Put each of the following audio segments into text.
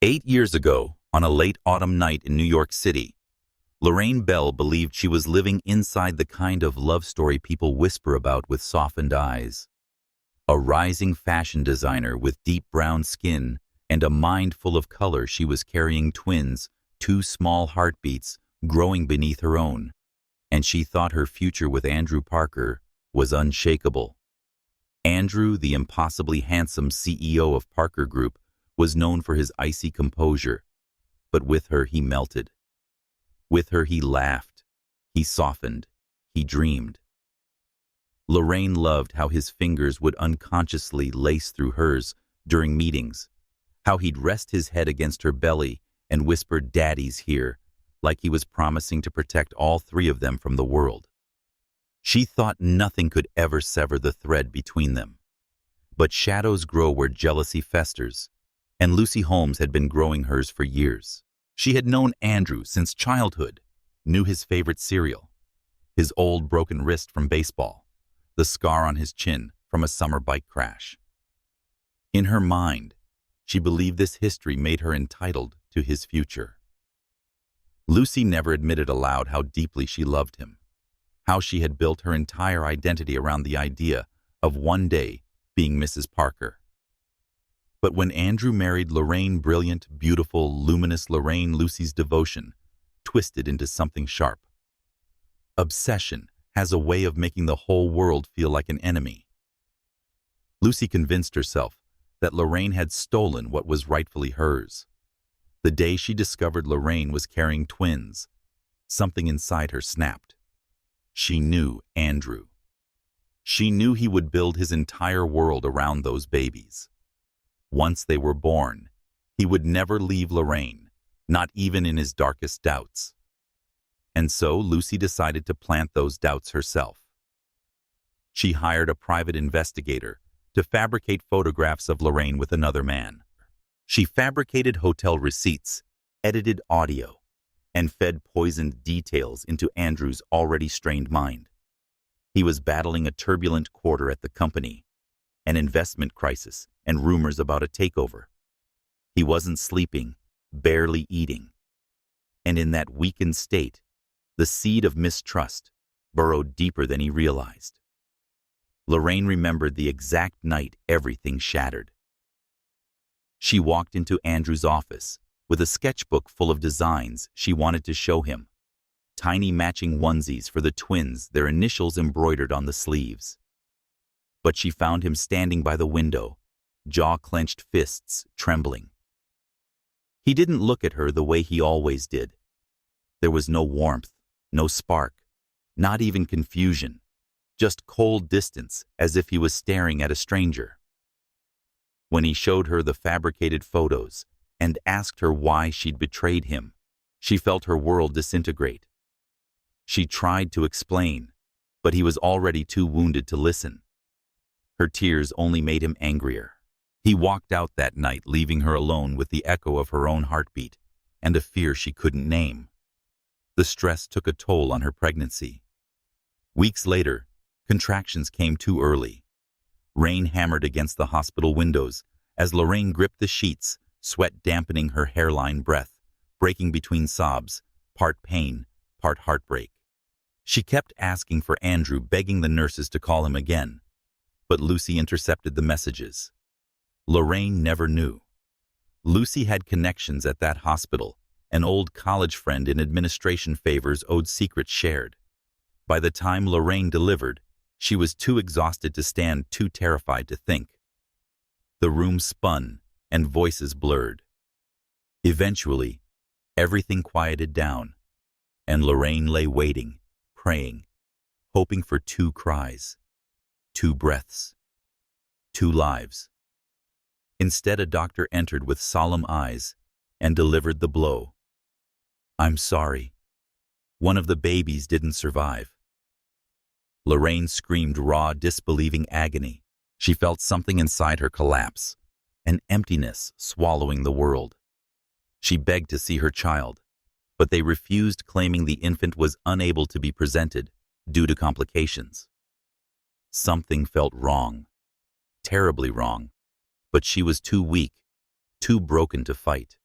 8 years ago, on a late autumn night in New York City, Lorraine Bell believed she was living inside the kind of love story people whisper about with softened eyes. A rising fashion designer with deep brown skin and a mind full of color, she was carrying twins, two small heartbeats growing beneath her own, and she thought her future with Andrew Parker was unshakable. Andrew, the impossibly handsome CEO of Parker Group, was known for his icy composure, but with her he melted. With her he laughed, he softened, he dreamed. Lorraine loved how his fingers would unconsciously lace through hers during meetings, how he'd rest his head against her belly and whisper, "Daddy's here," like he was promising to protect all three of them from the world. She thought nothing could ever sever the thread between them. But shadows grow where jealousy festers, and Lucy Holmes had been growing hers for years. She had known Andrew since childhood, knew his favorite cereal, his old broken wrist from baseball, the scar on his chin from a summer bike crash. In her mind, she believed this history made her entitled to his future. Lucy never admitted aloud how deeply she loved him, how she had built her entire identity around the idea of one day being Mrs. Parker. But when Andrew married Lorraine, brilliant, beautiful, luminous Lorraine, Lucy's devotion twisted into something sharp. Obsession has a way of making the whole world feel like an enemy. Lucy convinced herself that Lorraine had stolen what was rightfully hers. The day she discovered Lorraine was carrying twins, something inside her snapped. She knew Andrew. She knew he would build his entire world around those babies. Once they were born, he would never leave Lorraine, not even in his darkest doubts. And so Lucy decided to plant those doubts herself. She hired a private investigator to fabricate photographs of Lorraine with another man. She fabricated hotel receipts, edited audio, and fed poisoned details into Andrew's already strained mind. He was battling a turbulent quarter at the company, an investment crisis, and rumors about a takeover. He wasn't sleeping, barely eating. And in that weakened state, the seed of mistrust burrowed deeper than he realized. Lorraine remembered the exact night everything shattered. She walked into Andrew's office with a sketchbook full of designs she wanted to show him. Tiny matching onesies for the twins, their initials embroidered on the sleeves. But she found him standing by the window, jaw-clenched fists trembling. He didn't look at her the way he always did. There was no warmth, no spark, not even confusion, just cold distance, as if he was staring at a stranger. When he showed her the fabricated photos and asked her why she'd betrayed him, she felt her world disintegrate. She tried to explain, but he was already too wounded to listen. Her tears only made him angrier. He walked out that night, leaving her alone with the echo of her own heartbeat and a fear she couldn't name. The stress took a toll on her pregnancy. Weeks later, contractions came too early. Rain hammered against the hospital windows as Lorraine gripped the sheets, sweat dampening her hairline, breath breaking between sobs, part pain, part heartbreak. She kept asking for Andrew, begging the nurses to call him again. But Lucy intercepted the messages. Lorraine never knew. Lucy had connections at that hospital, an old college friend in administration favors owed secrets shared. By the time Lorraine delivered, she was too exhausted to stand, too terrified to think. The room spun and voices blurred. Eventually, everything quieted down, and Lorraine lay waiting, praying, hoping for two cries, two breaths, two lives. Instead, a doctor entered with solemn eyes and delivered the blow. "I'm sorry. One of the babies didn't survive." Lorraine screamed raw, disbelieving agony. She felt something inside her collapse, an emptiness swallowing the world. She begged to see her child, but they refused, claiming the infant was unable to be presented due to complications. Something felt wrong, terribly wrong, but she was too weak, too broken to fight.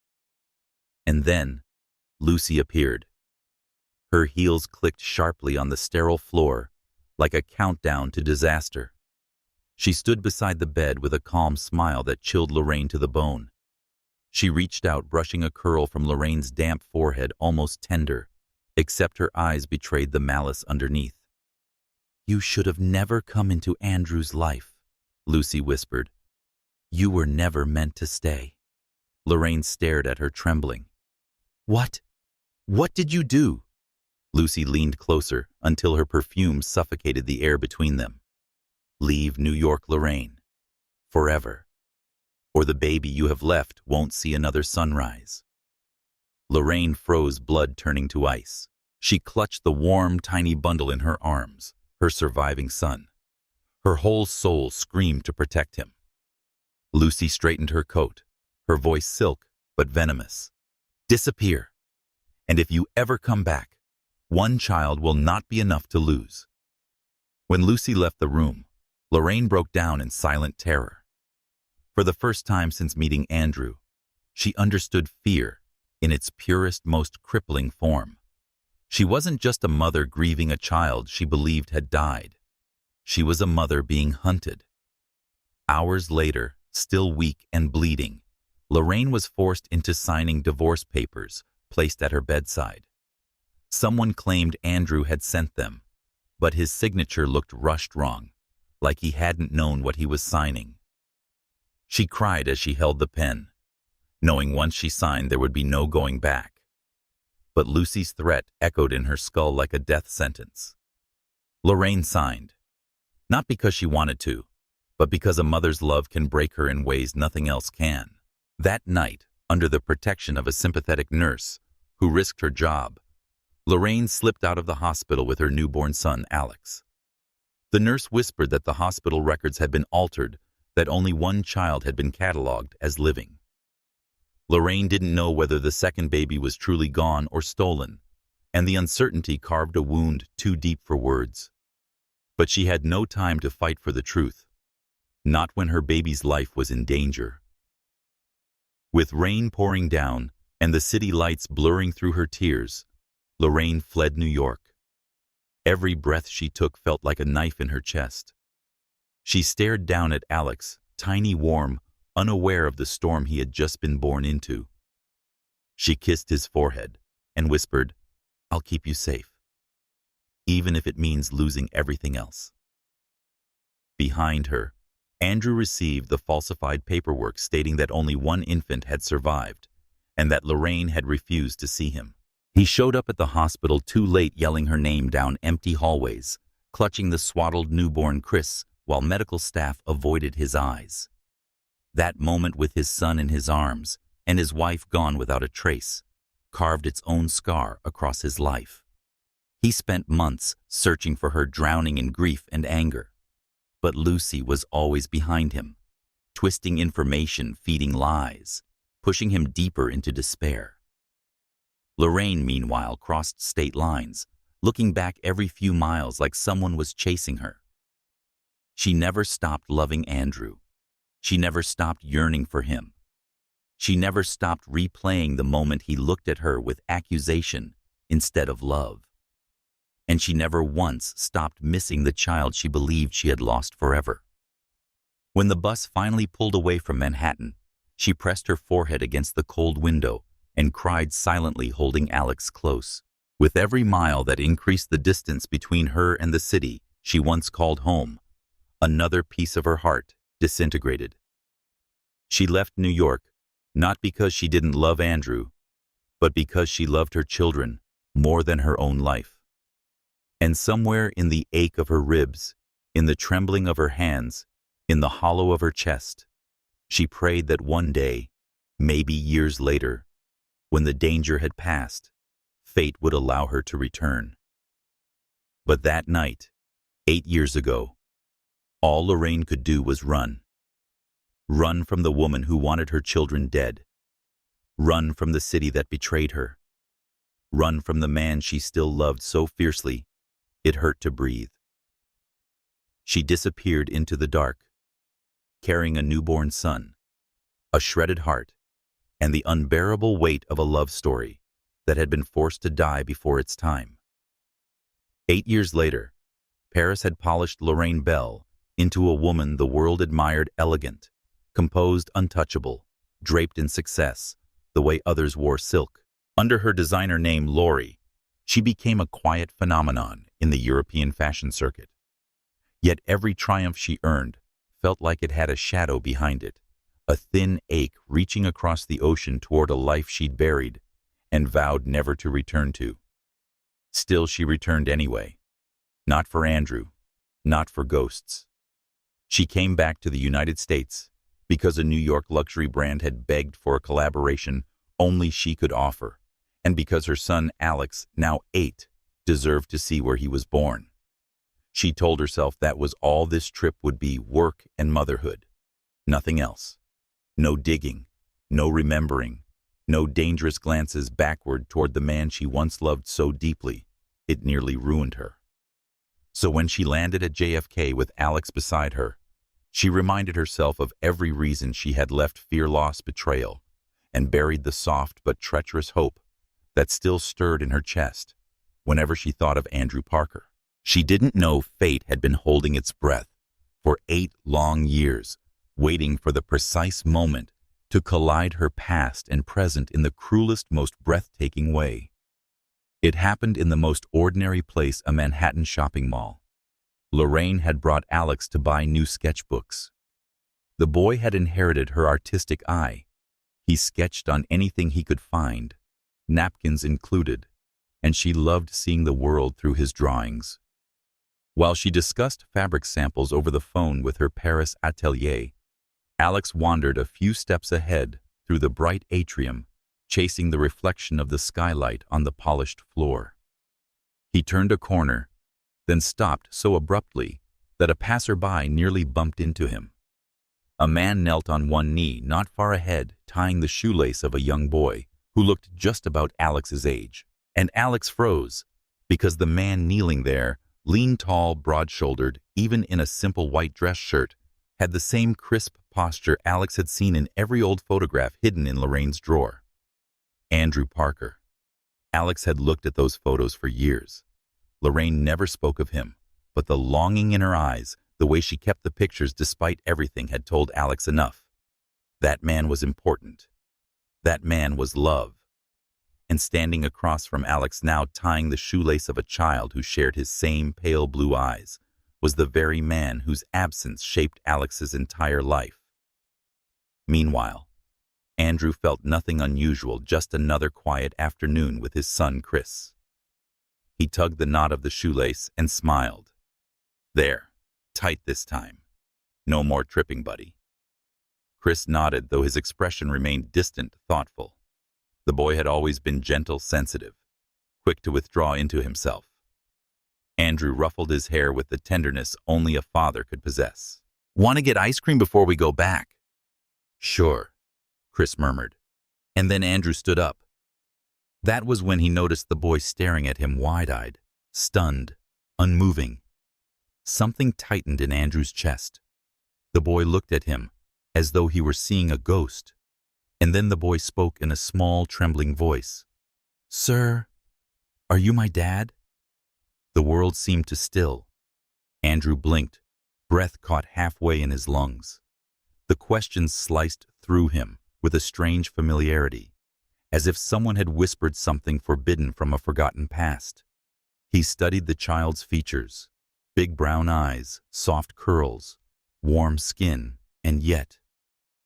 And then, Lucy appeared. Her heels clicked sharply on the sterile floor, like a countdown to disaster. She stood beside the bed with a calm smile that chilled Lorraine to the bone. She reached out, brushing a curl from Lorraine's damp forehead, almost tender, except her eyes betrayed the malice underneath. "You should have never come into Andrew's life," Lucy whispered. "You were never meant to stay." Lorraine stared at her, trembling. "What? What did you do?" Lucy leaned closer until her perfume suffocated the air between them. "Leave New York, Lorraine. Forever. Or the baby you have left won't see another sunrise." Lorraine froze, blood turning to ice. She clutched the warm, tiny bundle in her arms, her surviving son. Her whole soul screamed to protect him. Lucy straightened her coat, her voice silk but venomous. "Disappear. And if you ever come back, one child will not be enough to lose." When Lucy left the room, Lorraine broke down in silent terror. For the first time since meeting Andrew, she understood fear in its purest, most crippling form. She wasn't just a mother grieving a child she believed had died. She was a mother being hunted. Hours later, still weak and bleeding, Lorraine was forced into signing divorce papers placed at her bedside. Someone claimed Andrew had sent them, but his signature looked rushed, wrong, like he hadn't known what he was signing. She cried as she held the pen, knowing once she signed there would be no going back. But Lucy's threat echoed in her skull like a death sentence. Lorraine signed, not because she wanted to, but because a mother's love can break her in ways nothing else can. That night, under the protection of a sympathetic nurse who risked her job, Lorraine slipped out of the hospital with her newborn son, Alex. The nurse whispered that the hospital records had been altered, that only one child had been cataloged as living. Lorraine didn't know whether the second baby was truly gone or stolen, and the uncertainty carved a wound too deep for words. But she had no time to fight for the truth, not when her baby's life was in danger. With rain pouring down and the city lights blurring through her tears, Lorraine fled New York. Every breath she took felt like a knife in her chest. She stared down at Alex, tiny, warm, unaware of the storm he had just been born into. She kissed his forehead and whispered, "I'll keep you safe, even if it means losing everything else." Behind her, Andrew received the falsified paperwork stating that only one infant had survived and that Lorraine had refused to see him. He showed up at the hospital too late, yelling her name down empty hallways, clutching the swaddled newborn Chris while medical staff avoided his eyes. That moment with his son in his arms and his wife gone without a trace carved its own scar across his life. He spent months searching for her, drowning in grief and anger. But Lucy was always behind him, twisting information, feeding lies, pushing him deeper into despair. Lorraine, meanwhile, crossed state lines, looking back every few miles like someone was chasing her. She never stopped loving Andrew. She never stopped yearning for him. She never stopped replaying the moment he looked at her with accusation instead of love. And she never once stopped missing the child she believed she had lost forever. When the bus finally pulled away from Manhattan, she pressed her forehead against the cold window and cried silently, holding Alex close. With every mile that increased the distance between her and the city she once called home, another piece of her heart disintegrated. She left New York, not because she didn't love Andrew, but because she loved her children more than her own life. And somewhere in the ache of her ribs, in the trembling of her hands, in the hollow of her chest, she prayed that one day, maybe years later, when the danger had passed, fate would allow her to return. But that night, 8 years ago, all Lorraine could do was run. Run from the woman who wanted her children dead. Run from the city that betrayed her. Run from the man she still loved so fiercely it hurt to breathe. She disappeared into the dark, carrying a newborn son, a shredded heart, and the unbearable weight of a love story that had been forced to die before its time. 8 years later, Paris had polished Lorraine Bell into a woman the world admired, elegant, composed, untouchable, draped in success, the way others wore silk. Under her designer name Lori, she became a quiet phenomenon in the European fashion circuit. Yet every triumph she earned felt like it had a shadow behind it, a thin ache reaching across the ocean toward a life she'd buried and vowed never to return to. Still, she returned anyway. Not for Andrew, not for ghosts. She came back to the United States because a New York luxury brand had begged for a collaboration only she could offer, and because her son Alex, now 8, deserved to see where he was born. She told herself that was all this trip would be: work and motherhood. Nothing else. No digging, no remembering, no dangerous glances backward toward the man she once loved so deeply it nearly ruined her. So when she landed at JFK with Alex beside her, she reminded herself of every reason she had left: fear, loss, betrayal, and buried the soft but treacherous hope that still stirred in her chest whenever she thought of Andrew Parker. She didn't know fate had been holding its breath for 8 long years, waiting for the precise moment to collide her past and present in the cruelest, most breathtaking way. It happened in the most ordinary place, a Manhattan shopping mall. Lorraine had brought Alex to buy new sketchbooks. The boy had inherited her artistic eye. He sketched on anything he could find, napkins included, and she loved seeing the world through his drawings. While she discussed fabric samples over the phone with her Paris atelier, Alex wandered a few steps ahead through the bright atrium, chasing the reflection of the skylight on the polished floor. He turned a corner, then stopped so abruptly that a passerby nearly bumped into him. A man knelt on one knee not far ahead, tying the shoelace of a young boy who looked just about Alex's age. And Alex froze, because the man kneeling there, lean, tall, broad-shouldered, even in a simple white dress shirt, had the same crisp posture Alex had seen in every old photograph hidden in Lorraine's drawer. Andrew Parker. Alex had looked at those photos for years. Lorraine never spoke of him, but the longing in her eyes, the way she kept the pictures despite everything, had told Alex enough. That man was important. That man was love. And standing across from Alex now, tying the shoelace of a child who shared his same pale blue eyes, was the very man whose absence shaped Alex's entire life. Meanwhile, Andrew felt nothing unusual, just another quiet afternoon with his son Chris. He tugged the knot of the shoelace and smiled. There, tight this time. No more tripping, buddy. Chris nodded, though his expression remained distant, thoughtful. The boy had always been gentle, sensitive, quick to withdraw into himself. Andrew ruffled his hair with the tenderness only a father could possess. Want to get ice cream before we go back? Sure, Chris murmured. And then Andrew stood up. That was when he noticed the boy staring at him wide-eyed, stunned, unmoving. Something tightened in Andrew's chest. The boy looked at him as though he were seeing a ghost. And then the boy spoke in a small, trembling voice. Sir, are you my dad? The world seemed to still. Andrew blinked, breath caught halfway in his lungs. The question sliced through him with a strange familiarity, as if someone had whispered something forbidden from a forgotten past. He studied the child's features, big brown eyes, soft curls, warm skin, and yet,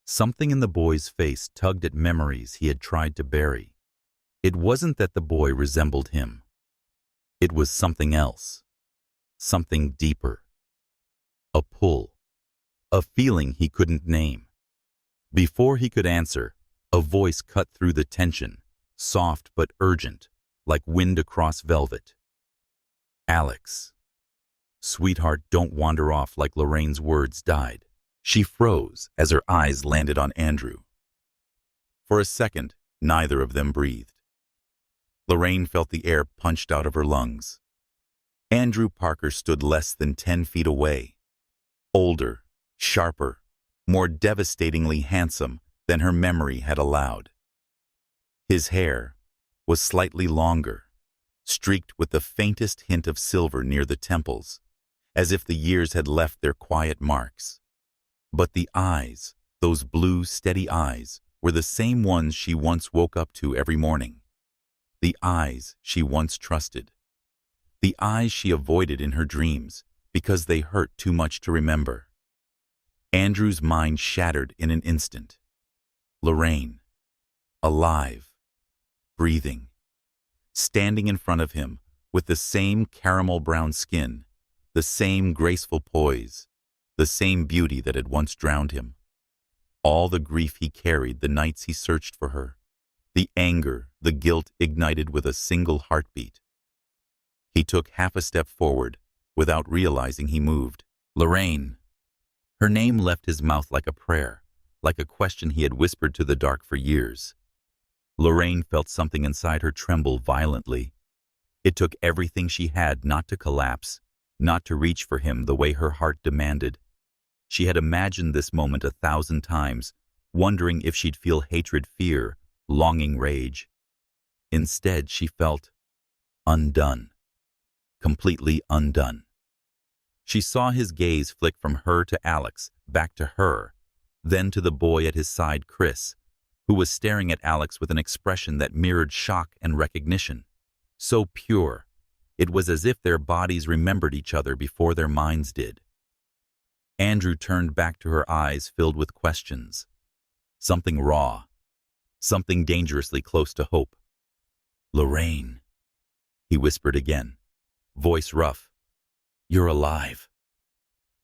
something in the boy's face tugged at memories he had tried to bury. It wasn't that the boy resembled him. It was something else, something deeper. A pull, a feeling he couldn't name. Before he could answer, a voice cut through the tension, soft but urgent, like wind across velvet. Alex. Sweetheart, don't wander off. Like Lorraine's words died. She froze as her eyes landed on Andrew. For a second, neither of them breathed. Lorraine felt the air punched out of her lungs. Andrew Parker stood less than 10 feet away. Older, sharper, more devastatingly handsome than her memory had allowed. His hair was slightly longer, streaked with the faintest hint of silver near the temples, as if the years had left their quiet marks. But the eyes, those blue, steady eyes, were the same ones she once woke up to every morning. The eyes she once trusted. The eyes she avoided in her dreams because they hurt too much to remember. Andrew's mind shattered in an instant. Lorraine, alive, breathing, standing in front of him with the same caramel-brown skin, the same graceful poise, the same beauty that had once drowned him. All the grief he carried the nights he searched for her, the anger, the guilt ignited with a single heartbeat. He took half a step forward, without realizing he moved. Lorraine. Her name left his mouth like a prayer, like a question he had whispered to the dark for years. Lorraine felt something inside her tremble violently. It took everything she had not to collapse, not to reach for him the way her heart demanded. She had imagined this moment 1,000 times, wondering if she'd feel hatred, fear, longing, rage. Instead, she felt undone, completely undone. She saw his gaze flick from her to Alex, back to her, then to the boy at his side, Chris, who was staring at Alex with an expression that mirrored shock and recognition. So pure, it was as if their bodies remembered each other before their minds did. Andrew turned back to her eyes filled with questions. Something raw, something dangerously close to hope. "Lorraine," he whispered again, voice rough. "You're alive."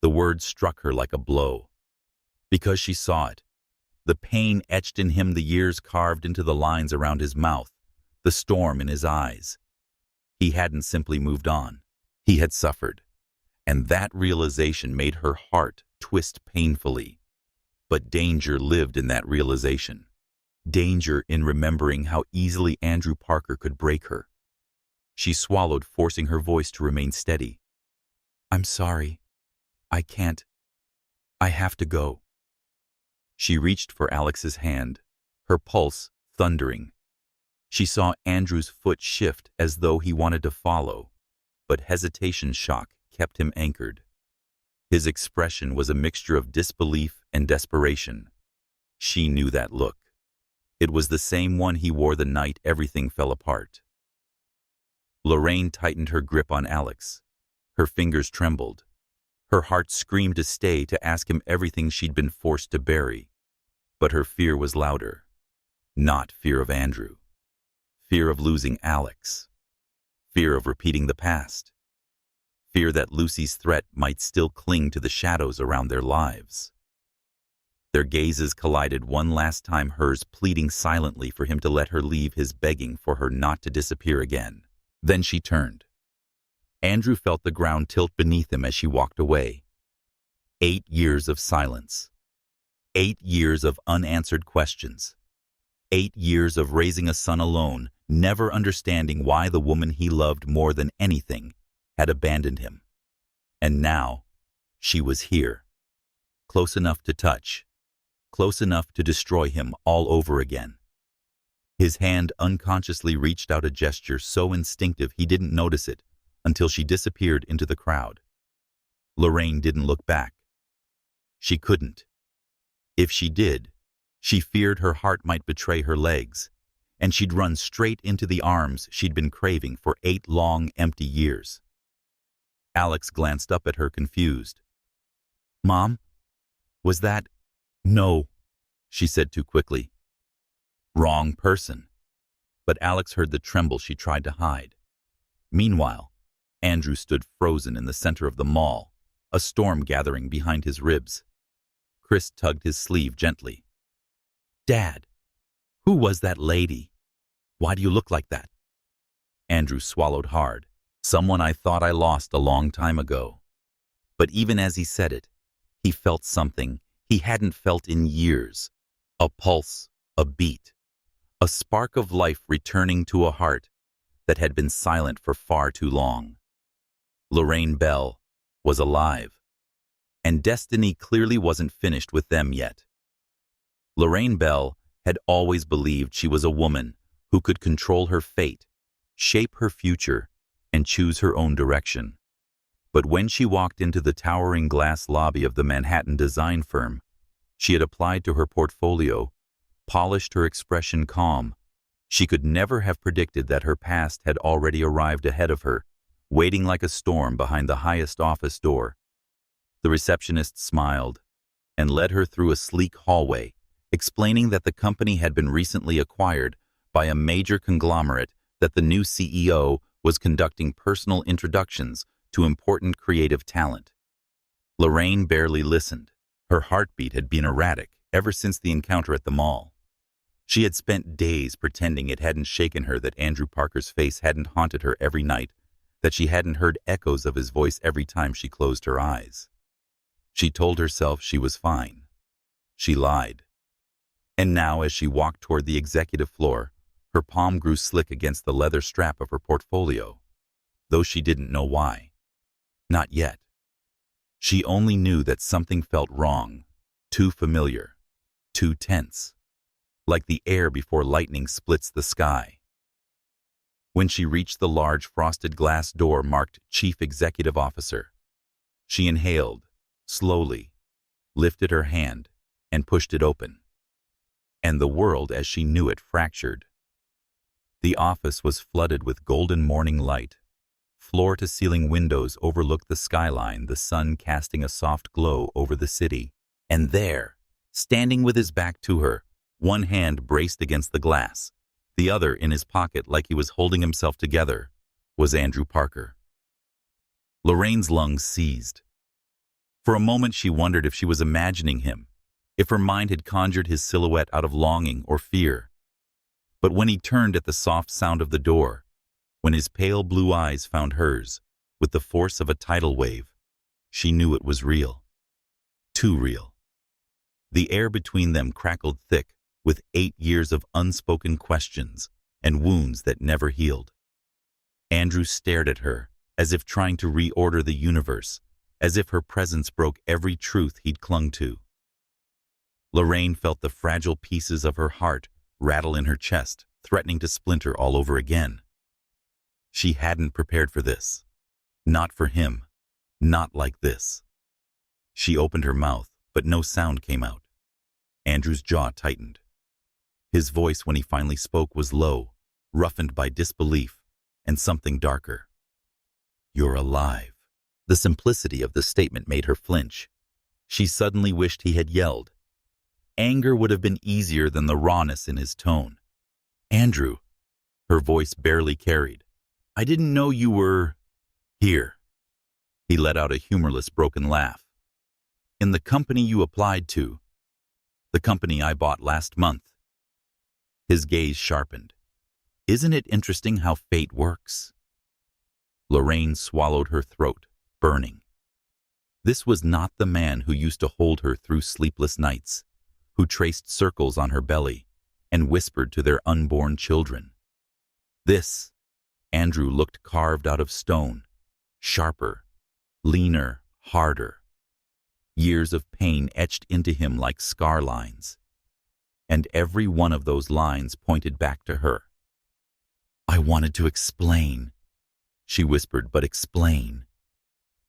The words struck her like a blow. Because she saw it. The pain etched in him, the years carved into the lines around his mouth, the storm in his eyes. He hadn't simply moved on. He had suffered. And that realization made her heart twist painfully. But danger lived in that realization. Danger in remembering how easily Andrew Parker could break her. She swallowed, forcing her voice to remain steady. "I'm sorry. I can't. I have to go." She reached for Alex's hand, her pulse thundering. She saw Andrew's foot shift as though he wanted to follow, but hesitation shock kept him anchored. His expression was a mixture of disbelief and desperation. She knew that look. It was the same one he wore the night everything fell apart. Lorraine tightened her grip on Alex. Her fingers trembled. Her heart screamed to stay, to ask him everything she'd been forced to bury. But her fear was louder. Not fear of Andrew. Fear of losing Alex. Fear of repeating the past. Fear that Lucy's threat might still cling to the shadows around their lives. Their gazes collided one last time, hers pleading silently for him to let her leave, his begging for her not to disappear again. Then she turned. Andrew felt the ground tilt beneath him as she walked away. 8 years of silence. 8 years of unanswered questions. 8 years of raising a son alone, never understanding why the woman he loved more than anything had abandoned him. And now, she was here. Close enough to touch. Close enough to destroy him all over again. His hand unconsciously reached out, a gesture so instinctive he didn't notice it until she disappeared into the crowd. Lorraine didn't look back. She couldn't. If she did, she feared her heart might betray her legs, and she'd run straight into the arms she'd been craving for 8 long, empty years. Alex glanced up at her, confused. "Mom? Was that—" "No," she said too quickly. Wrong person. But Alex heard the tremble she tried to hide. Meanwhile, Andrew stood frozen in the center of the mall, a storm gathering behind his ribs. Chris tugged his sleeve gently. "Dad, who was that lady? Why do you look like that?" Andrew swallowed hard. "Someone I thought I lost a long time ago." But even as he said it, he felt something he hadn't felt in years. A pulse, a beat, a spark of life returning to a heart that had been silent for far too long. Lorraine Bell was alive, and destiny clearly wasn't finished with them yet. Lorraine Bell had always believed she was a woman who could control her fate, shape her future, and choose her own direction. But when she walked into the towering glass lobby of the Manhattan design firm, she had applied to her portfolio, polished her expression calm. She could never have predicted that her past had already arrived ahead of her, waiting like a storm behind the highest office door. The receptionist smiled and led her through a sleek hallway, explaining that the company had been recently acquired by a major conglomerate, that the new CEO was conducting personal introductions to important creative talent. Lorraine barely listened. Her heartbeat had been erratic ever since the encounter at the mall. She had spent days pretending it hadn't shaken her that Andrew Parker's face hadn't haunted her every night, that she hadn't heard echoes of his voice every time she closed her eyes. She told herself she was fine. She lied. And now, as she walked toward the executive floor, her palm grew slick against the leather strap of her portfolio, though she didn't know why. Not yet. She only knew that something felt wrong, too familiar, too tense, like the air before lightning splits the sky. When she reached the large frosted glass door marked Chief Executive Officer, she inhaled, slowly, lifted her hand, and pushed it open. And the world as she knew it fractured. The office was flooded with golden morning light. Floor-to-ceiling windows overlooked the skyline, the sun casting a soft glow over the city. And there, standing with his back to her, one hand braced against the glass, the other in his pocket like he was holding himself together, was Andrew Parker. Lorraine's lungs seized. For a moment she wondered if she was imagining him, if her mind had conjured his silhouette out of longing or fear. But when he turned at the soft sound of the door, when his pale blue eyes found hers, with the force of a tidal wave, she knew it was real. Too real. The air between them crackled thick with 8 years of unspoken questions and wounds that never healed. Andrew stared at her, as if trying to reorder the universe, as if her presence broke every truth he'd clung to. Lorraine felt the fragile pieces of her heart rattle in her chest, threatening to splinter all over again. She hadn't prepared for this. Not for him. Not like this. She opened her mouth, but no sound came out. Andrew's jaw tightened. His voice, when he finally spoke, was low, roughened by disbelief and something darker. "You're alive." The simplicity of the statement made her flinch. She suddenly wished he had yelled. Anger would have been easier than the rawness in his tone. "Andrew," her voice barely carried, "I didn't know you were here." He let out a humorless, broken laugh. "In the company you applied to. The company I bought last month." His gaze sharpened. "Isn't it interesting how fate works?" Lorraine swallowed her throat, burning. This was not the man who used to hold her through sleepless nights, who traced circles on her belly and whispered to their unborn children. This, Andrew looked carved out of stone, sharper, leaner, harder. Years of pain etched into him like scar lines. And every one of those lines pointed back to her. "I wanted to explain," she whispered, "but explain."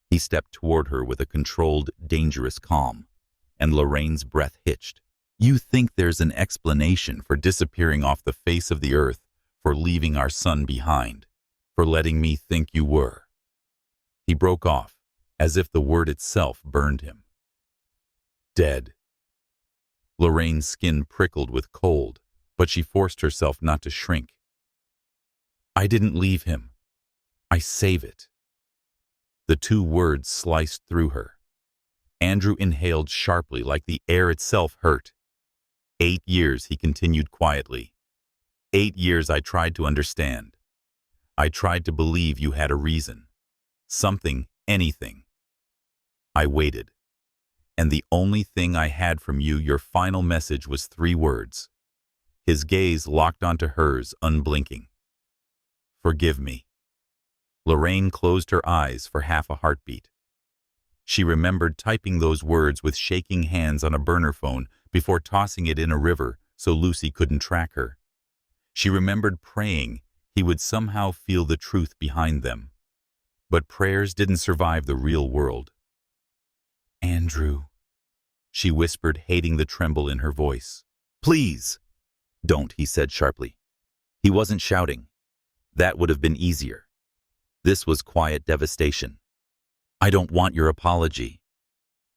He stepped toward her with a controlled, dangerous calm, and Lorraine's breath hitched. "You think there's an explanation for disappearing off the face of the earth, for leaving our son behind, for letting me think you were." He broke off, as if the word itself burned him. "Dead." Lorraine's skin prickled with cold, but she forced herself not to shrink. "I didn't leave him. I save it." The two words sliced through her. Andrew inhaled sharply, like the air itself hurt. 8 years, he continued quietly. 8 years I tried to understand. I tried to believe you had a reason. Something, anything. I waited. And the only thing I had from you, your final message, was 3 words. His gaze locked onto hers, unblinking. "Forgive me." Lorraine closed her eyes for half a heartbeat. She remembered typing those words with shaking hands on a burner phone before tossing it in a river so Lucy couldn't track her. She remembered praying he would somehow feel the truth behind them. But prayers didn't survive the real world. "Andrew," she whispered, hating the tremble in her voice. "Please." "Don't," he said sharply. He wasn't shouting. That would have been easier. This was quiet devastation. "I don't want your apology."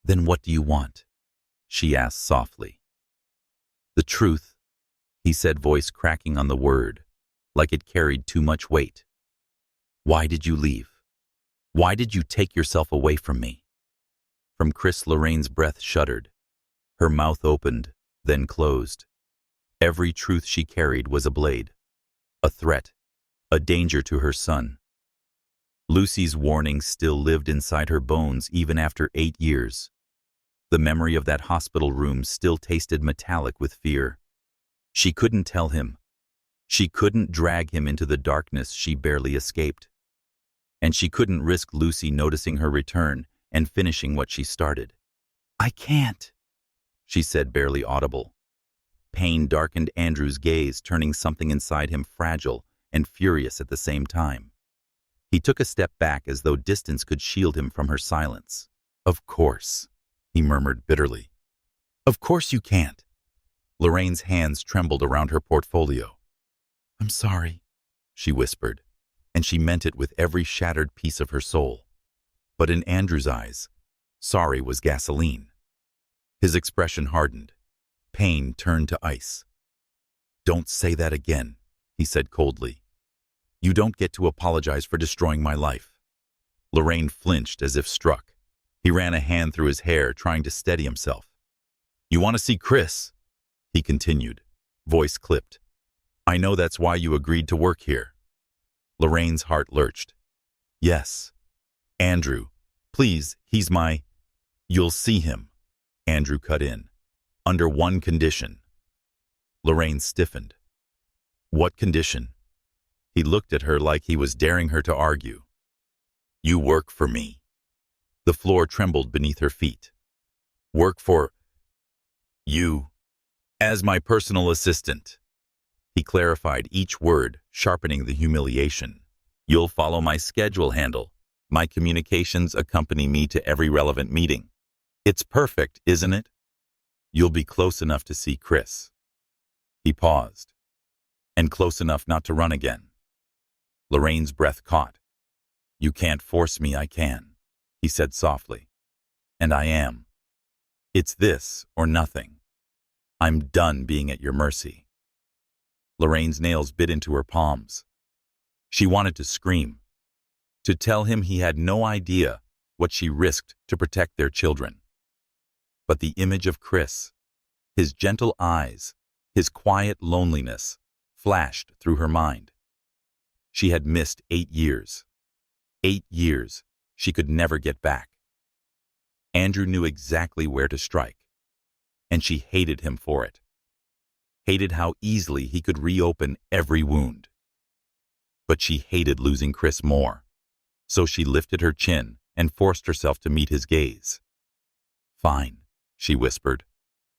"Then what do you want?" she asked softly. "The truth," he said, voice cracking on the word, like it carried too much weight. "Why did you leave? Why did you take yourself away from me?" From Chris, Lorraine's breath shuddered. Her mouth opened, then closed. Every truth she carried was a blade, a threat, a danger to her son. Lucy's warning still lived inside her bones even after 8 years. The memory of that hospital room still tasted metallic with fear. She couldn't tell him. She couldn't drag him into the darkness she barely escaped. And she couldn't risk Lucy noticing her return and finishing what she started. "I can't," she said, barely audible. Pain darkened Andrew's gaze, turning something inside him fragile and furious at the same time. He took a step back as though distance could shield him from her silence. "Of course," he murmured bitterly. "Of course you can't." Lorraine's hands trembled around her portfolio. "I'm sorry," she whispered, and she meant it with every shattered piece of her soul. But in Andrew's eyes, sorry was gasoline. His expression hardened. Pain turned to ice. "Don't say that again," he said coldly. "You don't get to apologize for destroying my life." Lorraine flinched as if struck. He ran a hand through his hair, trying to steady himself. "You want to see Chris?" he continued, voice clipped. "I know that's why you agreed to work here." Lorraine's heart lurched. "Yes. Andrew, please, he's my—" "You'll see him," Andrew cut in, "under one condition." Lorraine stiffened. "What condition?" He looked at her like he was daring her to argue. "You work for me." The floor trembled beneath her feet. "Work for you as my personal assistant." He clarified each word, sharpening the humiliation. "You'll follow my schedule handle. My communications accompany me to every relevant meeting. It's perfect, isn't it? You'll be close enough to see Chris." He paused, and close enough not to run again. Lorraine's breath caught. "You can't force me, I can," he said softly. "And I am. It's this or nothing. I'm done being at your mercy." Lorraine's nails bit into her palms. She wanted to scream, to tell him he had no idea what she risked to protect their children. But the image of Chris, his gentle eyes, his quiet loneliness, flashed through her mind. She had missed 8 years. 8 years she could never get back. Andrew knew exactly where to strike, and she hated him for it. Hated how easily he could reopen every wound. But she hated losing Chris more, so she lifted her chin and forced herself to meet his gaze. "Fine," she whispered.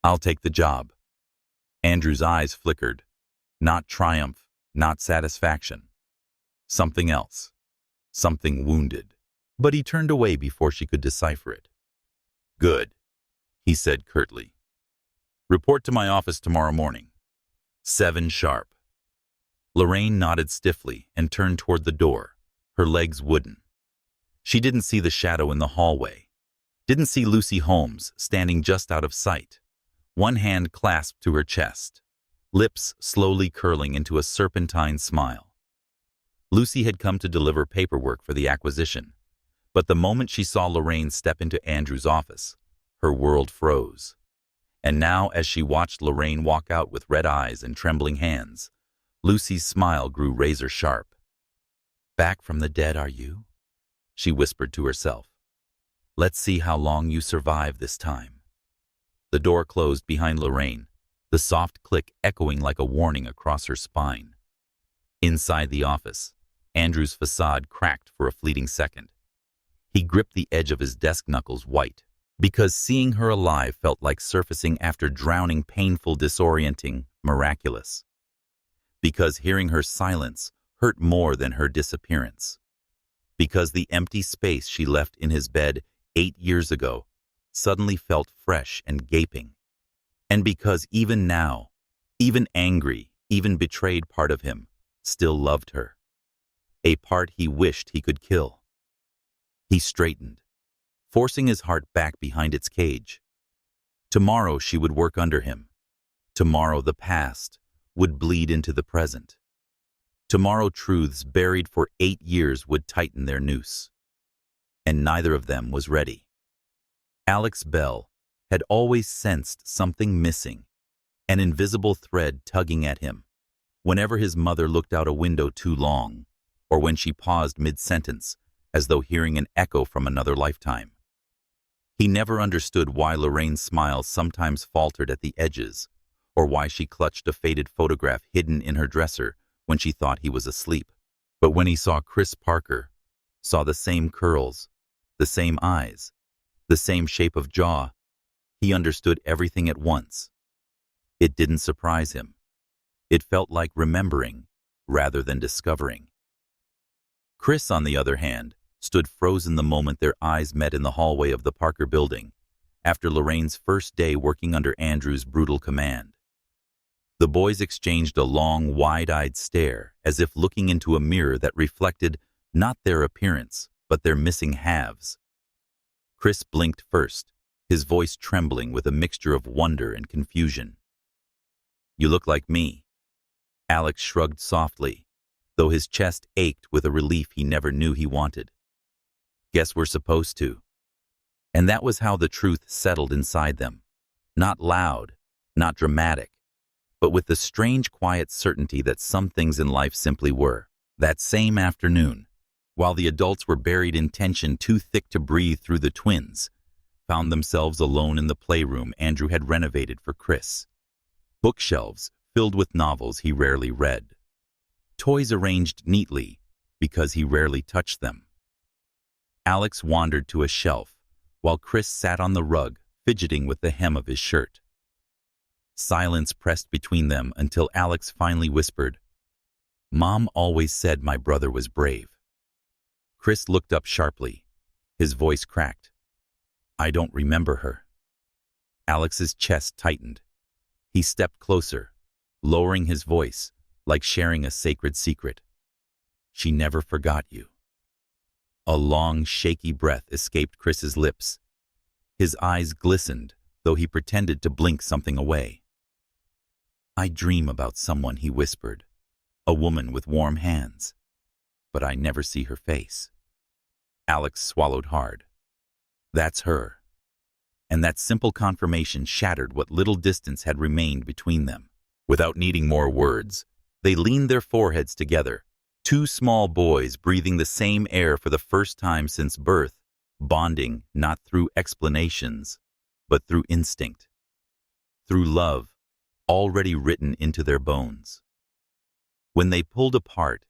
"I'll take the job." Andrew's eyes flickered. Not triumph, not satisfaction. Something else. Something wounded. But he turned away before she could decipher it. "Good," he said curtly. "Report to my office tomorrow morning. 7 sharp." Lorraine nodded stiffly and turned toward the door, her legs wooden. She didn't see the shadow in the hallway. Didn't see Lucy Holmes standing just out of sight, one hand clasped to her chest, lips slowly curling into a serpentine smile. Lucy had come to deliver paperwork for the acquisition, but the moment she saw Lorraine step into Andrew's office, her world froze. And now, as she watched Lorraine walk out with red eyes and trembling hands, Lucy's smile grew razor-sharp. "Back from the dead, are you?" she whispered to herself. "Let's see how long you survive this time." The door closed behind Lorraine, the soft click echoing like a warning across her spine. Inside the office, Andrew's facade cracked for a fleeting second. He gripped the edge of his desk knuckles white, because seeing her alive felt like surfacing after drowning, painful, disorienting, miraculous. Because hearing her silence hurt more than her disappearance. Because the empty space she left in his bed 8 years ago suddenly felt fresh and gaping. And because even now, even angry, even betrayed part of him still loved her. A part he wished he could kill. He straightened, forcing his heart back behind its cage. Tomorrow she would work under him. Tomorrow the past would bleed into the present. Tomorrow truths buried for 8 years would tighten their noose. And neither of them was ready. Alex Bell had always sensed something missing, an invisible thread tugging at him, whenever his mother looked out a window too long, or when she paused mid-sentence, as though hearing an echo from another lifetime. He never understood why Lorraine's smile sometimes faltered at the edges, or why she clutched a faded photograph hidden in her dresser when she thought he was asleep. But when he saw Chris Parker, saw the same curls, the same eyes, the same shape of jaw, he understood everything at once. It didn't surprise him. It felt like remembering rather than discovering. Chris, on the other hand, stood frozen the moment their eyes met in the hallway of the Parker building, after Lorraine's first day working under Andrew's brutal command. The boys exchanged a long, wide-eyed stare, as if looking into a mirror that reflected not their appearance, but their missing halves. Chris blinked first, his voice trembling with a mixture of wonder and confusion. "You look like me." Alex shrugged softly, though his chest ached with a relief he never knew he wanted. "Guess we're supposed to." And that was how the truth settled inside them. Not loud, not dramatic, but with the strange quiet certainty that some things in life simply were. That same afternoon, while the adults were buried in tension too thick to breathe through, the twins found themselves alone in the playroom Andrew had renovated for Chris. Bookshelves filled with novels he rarely read. Toys arranged neatly because he rarely touched them. Alex wandered to a shelf, while Chris sat on the rug, fidgeting with the hem of his shirt. Silence pressed between them until Alex finally whispered, "Mom always said my brother was brave." Chris looked up sharply, his voice cracked. "I don't remember her." Alex's chest tightened. He stepped closer, lowering his voice, like sharing a sacred secret. "She never forgot you." A long, shaky breath escaped Chris's lips. His eyes glistened, though he pretended to blink something away. "I dream about someone," he whispered, "a woman with warm hands. But I never see her face." Alex swallowed hard. That's her. And that simple confirmation shattered what little distance had remained between them. Without needing more words, they leaned their foreheads together, two small boys breathing the same air for the first time since birth, bonding not through explanations, but through instinct, through love already written into their bones. When they pulled apart,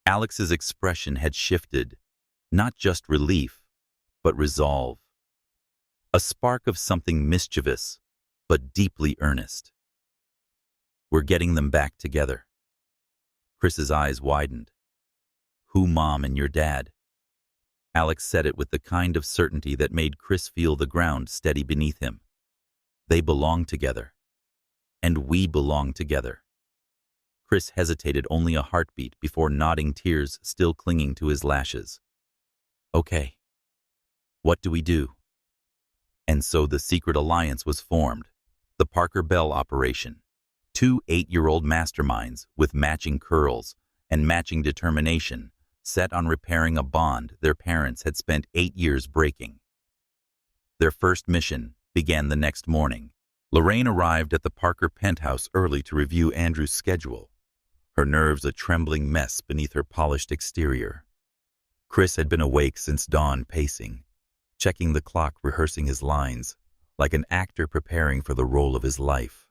Alex's expression had shifted, not just relief, but resolve. A spark of something mischievous, but deeply earnest. "We're getting them back together." Chris's eyes widened. "Who, Mom and your dad?" Alex said it with the kind of certainty that made Chris feel the ground steady beneath him. "They belong together. And we belong together." Chris hesitated only a heartbeat before nodding, tears still clinging to his lashes. "Okay. What do we do?" And so the secret alliance was formed, the Parker Bell operation. Two 8-year-old masterminds with matching curls and matching determination, set on repairing a bond their parents had spent 8 years breaking. Their first mission began the next morning. Lorraine arrived at the Parker penthouse early to review Andrew's schedule, her nerves a trembling mess beneath her polished exterior. Chris had been awake since dawn, pacing, checking the clock, rehearsing his lines, like an actor preparing for the role of his life.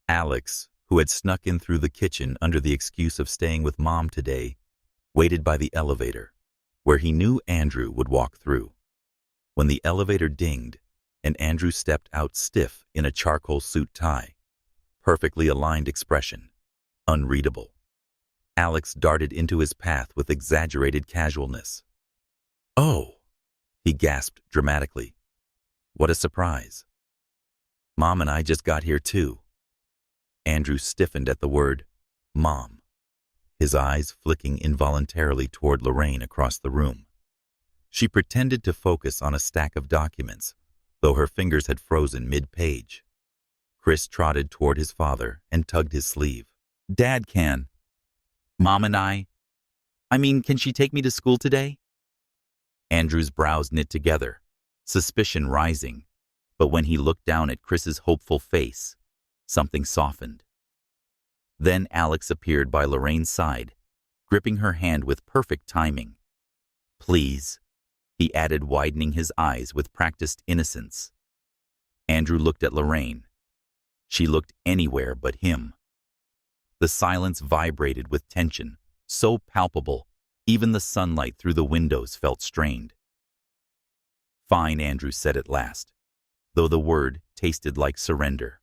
Alex, who had snuck in through the kitchen under the excuse of staying with Mom today, waited by the elevator, where he knew Andrew would walk through. When the elevator dinged, and Andrew stepped out stiff in a charcoal suit tie, perfectly aligned expression, Unreadable. Alex darted into his path with exaggerated casualness. "Oh," he gasped dramatically. "What a surprise. Mom and I just got here too." Andrew stiffened at the word, Mom, his eyes flicking involuntarily toward Lorraine across the room. She pretended to focus on a stack of documents, though her fingers had frozen mid-page. Chris trotted toward his father and tugged his sleeve. "Dad can. Mom and I mean, can she take me to school today?" Andrew's brows knit together, suspicion rising, but when he looked down at Chris's hopeful face, something softened. Then Alex appeared by Lorraine's side, gripping her hand with perfect timing. "Please," he added, widening his eyes with practiced innocence. Andrew looked at Lorraine. She looked anywhere but him. The silence vibrated with tension, so palpable, even the sunlight through the windows felt strained. "Fine," Andrew said at last, though the word tasted like surrender.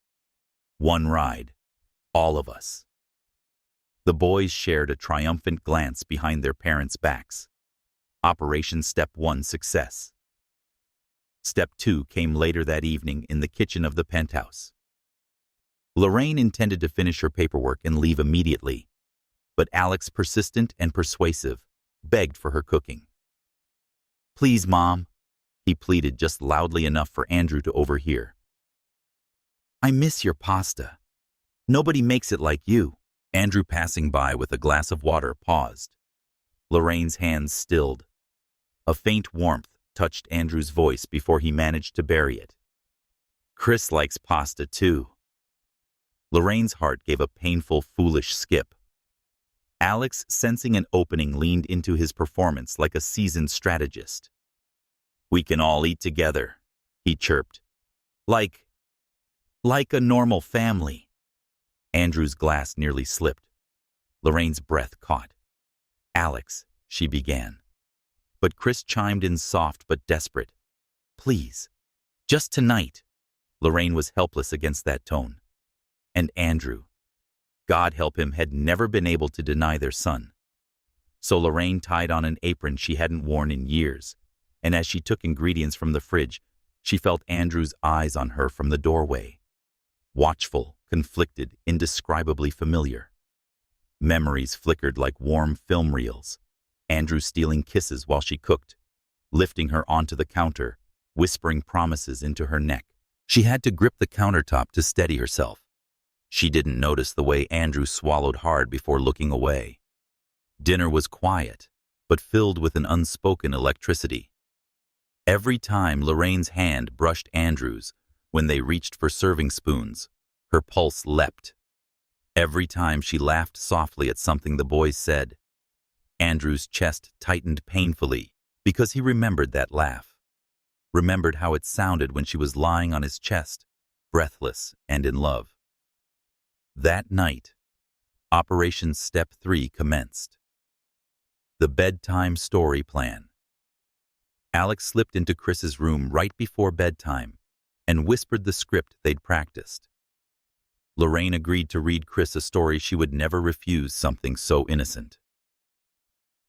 "One ride. All of us." The boys shared a triumphant glance behind their parents' backs. Operation Step 1 success. Step 2 came later that evening in the kitchen of the penthouse. Lorraine intended to finish her paperwork and leave immediately, but Alex, persistent and persuasive, begged for her cooking. "Please, Mom," he pleaded just loudly enough for Andrew to overhear. "I miss your pasta. Nobody makes it like you." Andrew, passing by with a glass of water, paused. Lorraine's hands stilled. A faint warmth touched Andrew's voice before he managed to bury it. "Chris likes pasta too." Lorraine's heart gave a painful, foolish skip. Alex, sensing an opening, leaned into his performance like a seasoned strategist. "We can all eat together," he chirped. Like a normal family." Andrew's glass nearly slipped. Lorraine's breath caught. "Alex," she began. But Chris chimed in, soft but desperate. "Please, just tonight." Lorraine was helpless against that tone. And Andrew, God help him, had never been able to deny their son. So Lorraine tied on an apron she hadn't worn in years, and as she took ingredients from the fridge, she felt Andrew's eyes on her from the doorway. Watchful, conflicted, indescribably familiar. Memories flickered like warm film reels. Andrew stealing kisses while she cooked, lifting her onto the counter, whispering promises into her neck. She had to grip the countertop to steady herself. She didn't notice the way Andrew swallowed hard before looking away. Dinner was quiet, but filled with an unspoken electricity. Every time Lorraine's hand brushed Andrew's when they reached for serving spoons, her pulse leapt. Every time she laughed softly at something the boys said, Andrew's chest tightened painfully because he remembered that laugh. Remembered how it sounded when she was lying on his chest, breathless and in love. That night, Operation Step 3 commenced. The bedtime story plan. Alex slipped into Chris's room right before bedtime and whispered the script they'd practiced. Lorraine agreed to read Chris a story she would never refuse, something so innocent.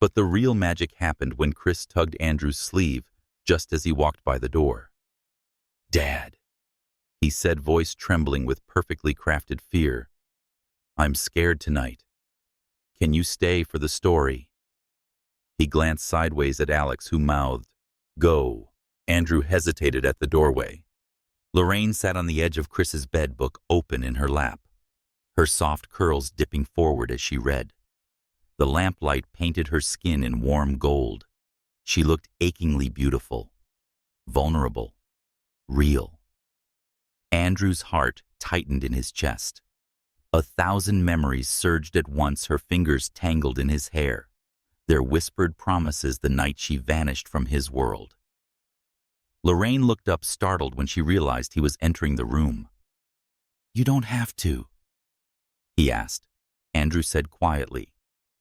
But the real magic happened when Chris tugged Andrew's sleeve just as he walked by the door. "Dad," he said, voice trembling with perfectly crafted fear. "I'm scared tonight. Can you stay for the story?" He glanced sideways at Alex, who mouthed, "Go." Andrew hesitated at the doorway. Lorraine sat on the edge of Chris's bed, book open in her lap, her soft curls dipping forward as she read. The lamplight painted her skin in warm gold. She looked achingly beautiful, vulnerable, real. Andrew's heart tightened in his chest. 1,000 memories surged at once, her fingers tangled in his hair, their whispered promises the night she vanished from his world. Lorraine looked up, startled when she realized he was entering the room. "You don't have to," he asked. Andrew said quietly,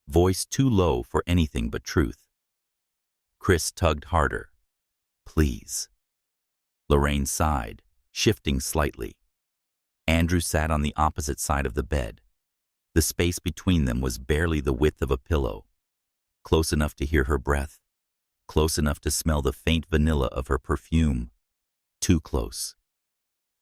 voice too low for anything but truth. Chris tugged harder. "Please." Lorraine sighed, shifting slightly. Andrew sat on the opposite side of the bed. The space between them was barely the width of a pillow, close enough to hear her breath, close enough to smell the faint vanilla of her perfume. Too close.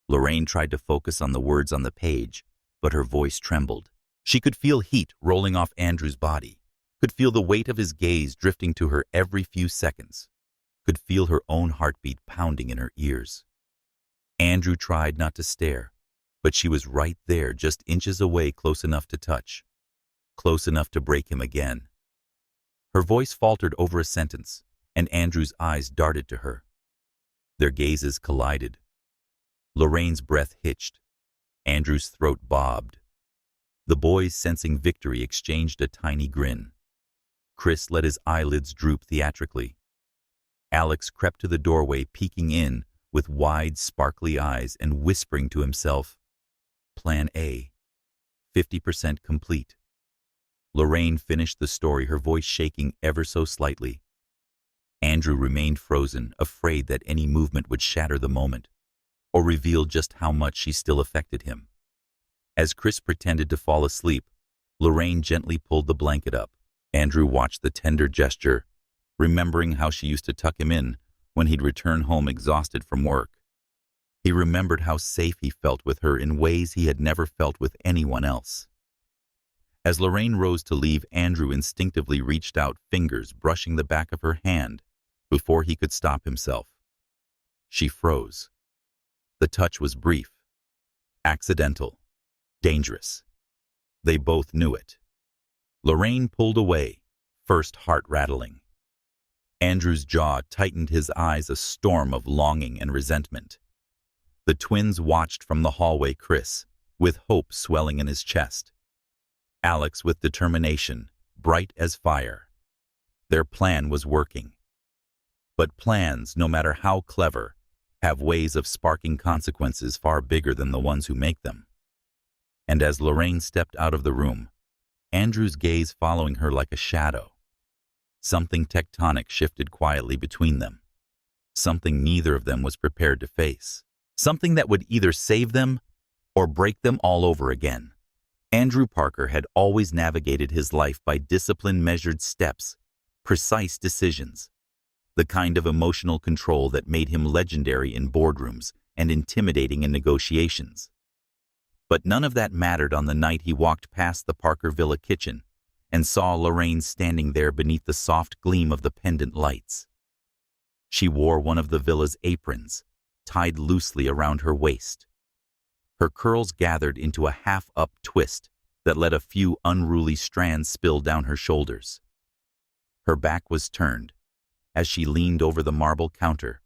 Lorraine tried to focus on the words on the page, but her voice trembled. She could feel heat rolling off Andrew's body, could feel the weight of his gaze drifting to her every few seconds, could feel her own heartbeat pounding in her ears. Andrew tried not to stare, but she was right there, just inches away, close enough to touch, close enough to break him again. Her voice faltered over a sentence, and Andrew's eyes darted to her. Their gazes collided. Lorraine's breath hitched. Andrew's throat bobbed. The boys, sensing victory, exchanged a tiny grin. Chris let his eyelids droop theatrically. Alex crept to the doorway, peeking in with wide, sparkly eyes and whispering to himself, Plan A, 50% complete. Lorraine finished the story, her voice shaking ever so slightly. Andrew remained frozen, afraid that any movement would shatter the moment, or reveal just how much she still affected him. As Chris pretended to fall asleep, Lorraine gently pulled the blanket up. Andrew watched the tender gesture, remembering how she used to tuck him in when he'd return home exhausted from work. He remembered how safe he felt with her in ways he had never felt with anyone else. As Lorraine rose to leave, Andrew instinctively reached out, fingers brushing the back of her hand before he could stop himself. She froze. The touch was brief, accidental, dangerous. They both knew it. Lorraine pulled away, first heart rattling. Andrew's jaw tightened, his eyes a storm of longing and resentment. The twins watched from the hallway, Chris, with hope swelling in his chest. Alex with determination, bright as fire. Their plan was working. But plans, no matter how clever, have ways of sparking consequences far bigger than the ones who make them. And as Lorraine stepped out of the room, Andrew's gaze following her like a shadow. Something tectonic shifted quietly between them. Something neither of them was prepared to face. Something that would either save them or break them all over again. Andrew Parker had always navigated his life by disciplined, measured steps, precise decisions, the kind of emotional control that made him legendary in boardrooms and intimidating in negotiations. But none of that mattered on the night he walked past the Parker Villa kitchen and saw Lorraine standing there beneath the soft gleam of the pendant lights. She wore one of the villa's aprons, tied loosely around her waist. Her curls gathered into a half-up twist that let a few unruly strands spill down her shoulders. Her back was turned as she leaned over the marble counter,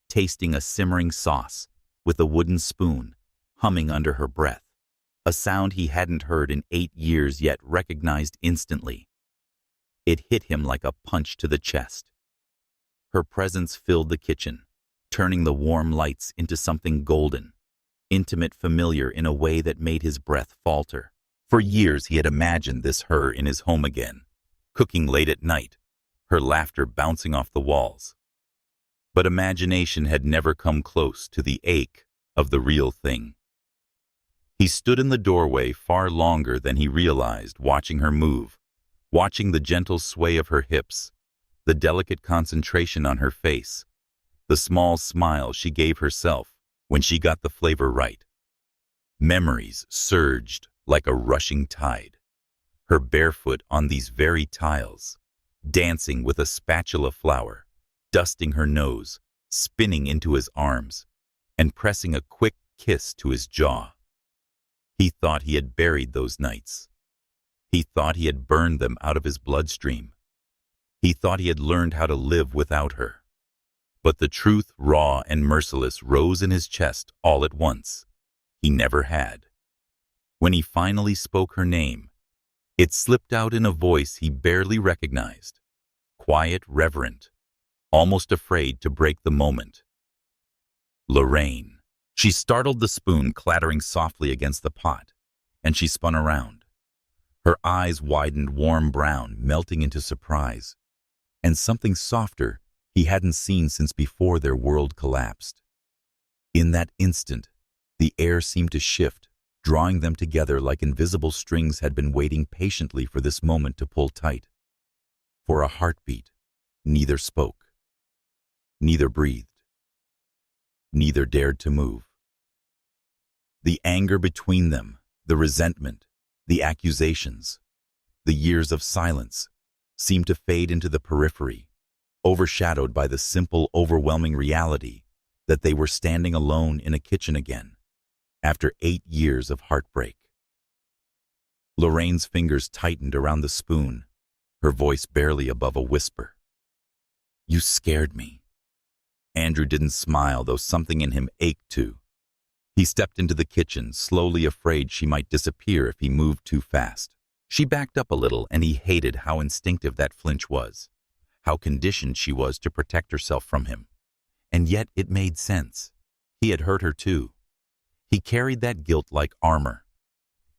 tasting a simmering sauce with a wooden spoon, humming under her breath, a sound he hadn't heard in 8 years yet recognized instantly. It hit him like a punch to the chest. Her presence filled the kitchen, turning the warm lights into something golden, intimate, familiar in a way that made his breath falter. For years he had imagined this her in his home again, cooking late at night, her laughter bouncing off the walls. But imagination had never come close to the ache of the real thing. He stood in the doorway far longer than he realized, watching her move, watching the gentle sway of her hips, the delicate concentration on her face, the small smile she gave herself when she got the flavor right. Memories surged like a rushing tide, her barefoot on these very tiles, dancing with a spatula flower, dusting her nose, spinning into his arms, and pressing a quick kiss to his jaw. He thought he had buried those nights. He thought he had burned them out of his bloodstream. He thought he had learned how to live without her. But the truth, raw and merciless, rose in his chest all at once. He never had. When he finally spoke her name, it slipped out in a voice he barely recognized, quiet, reverent, almost afraid to break the moment. Lorraine. She startled, the spoon clattering softly against the pot, and she spun around. Her eyes widened, warm brown, melting into surprise, and something softer he hadn't seen since before their world collapsed. In that instant, the air seemed to shift, drawing them together like invisible strings had been waiting patiently for this moment to pull tight. For a heartbeat, neither spoke, neither breathed, neither dared to move. The anger between them, the resentment, the accusations, the years of silence seemed to fade into the periphery, overshadowed by the simple, overwhelming reality that they were standing alone in a kitchen again, after 8 years of heartbreak. Lorraine's fingers tightened around the spoon, her voice barely above a whisper. "You scared me." Andrew didn't smile, though something in him ached too. He stepped into the kitchen, slowly afraid she might disappear if he moved too fast. She backed up a little, and he hated how instinctive that flinch was, how conditioned she was to protect herself from him. And yet it made sense. He had hurt her too. He carried that guilt like armor.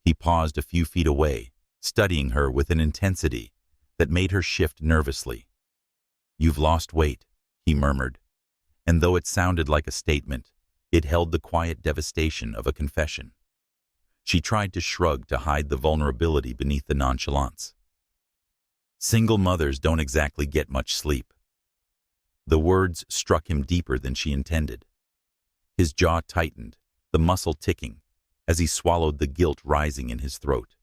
He paused a few feet away, studying her with an intensity that made her shift nervously. "You've lost weight," he murmured, and though it sounded like a statement, it held the quiet devastation of a confession. She tried to shrug to hide the vulnerability beneath the nonchalance. "Single mothers don't exactly get much sleep." The words struck him deeper than she intended. His jaw tightened, the muscle ticking, as he swallowed the guilt rising in his throat.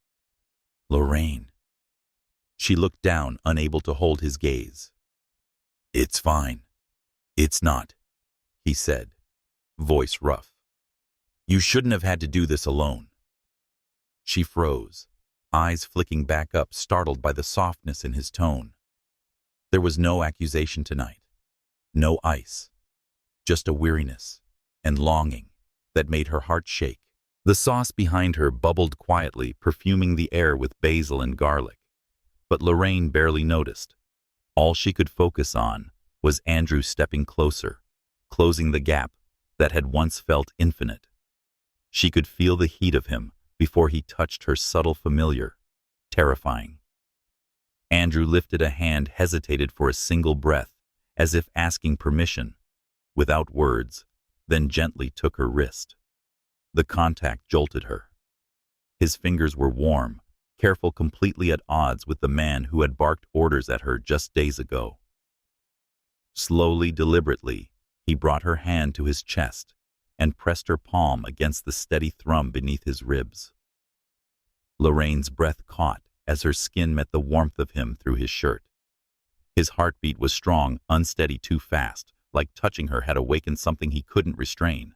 "Lorraine." She looked down, unable to hold his gaze. "It's fine." "It's not," he said, voice rough. "You shouldn't have had to do this alone." She froze, eyes flicking back up, startled by the softness in his tone. There was no accusation tonight, no ice, just a weariness and longing that made her heart shake. The sauce behind her bubbled quietly, perfuming the air with basil and garlic. But Lorraine barely noticed. All she could focus on was Andrew stepping closer, closing the gap that had once felt infinite. She could feel the heat of him before he touched her, subtle, familiar, terrifying. Andrew lifted a hand, hesitated for a single breath, as if asking permission, without words, then gently took her wrist. The contact jolted her. His fingers were warm, careful, completely at odds with the man who had barked orders at her just days ago. Slowly, deliberately, he brought her hand to his chest and pressed her palm against the steady thrum beneath his ribs. Lorraine's breath caught as her skin met the warmth of him through his shirt. His heartbeat was strong, unsteady, too fast, like touching her had awakened something he couldn't restrain.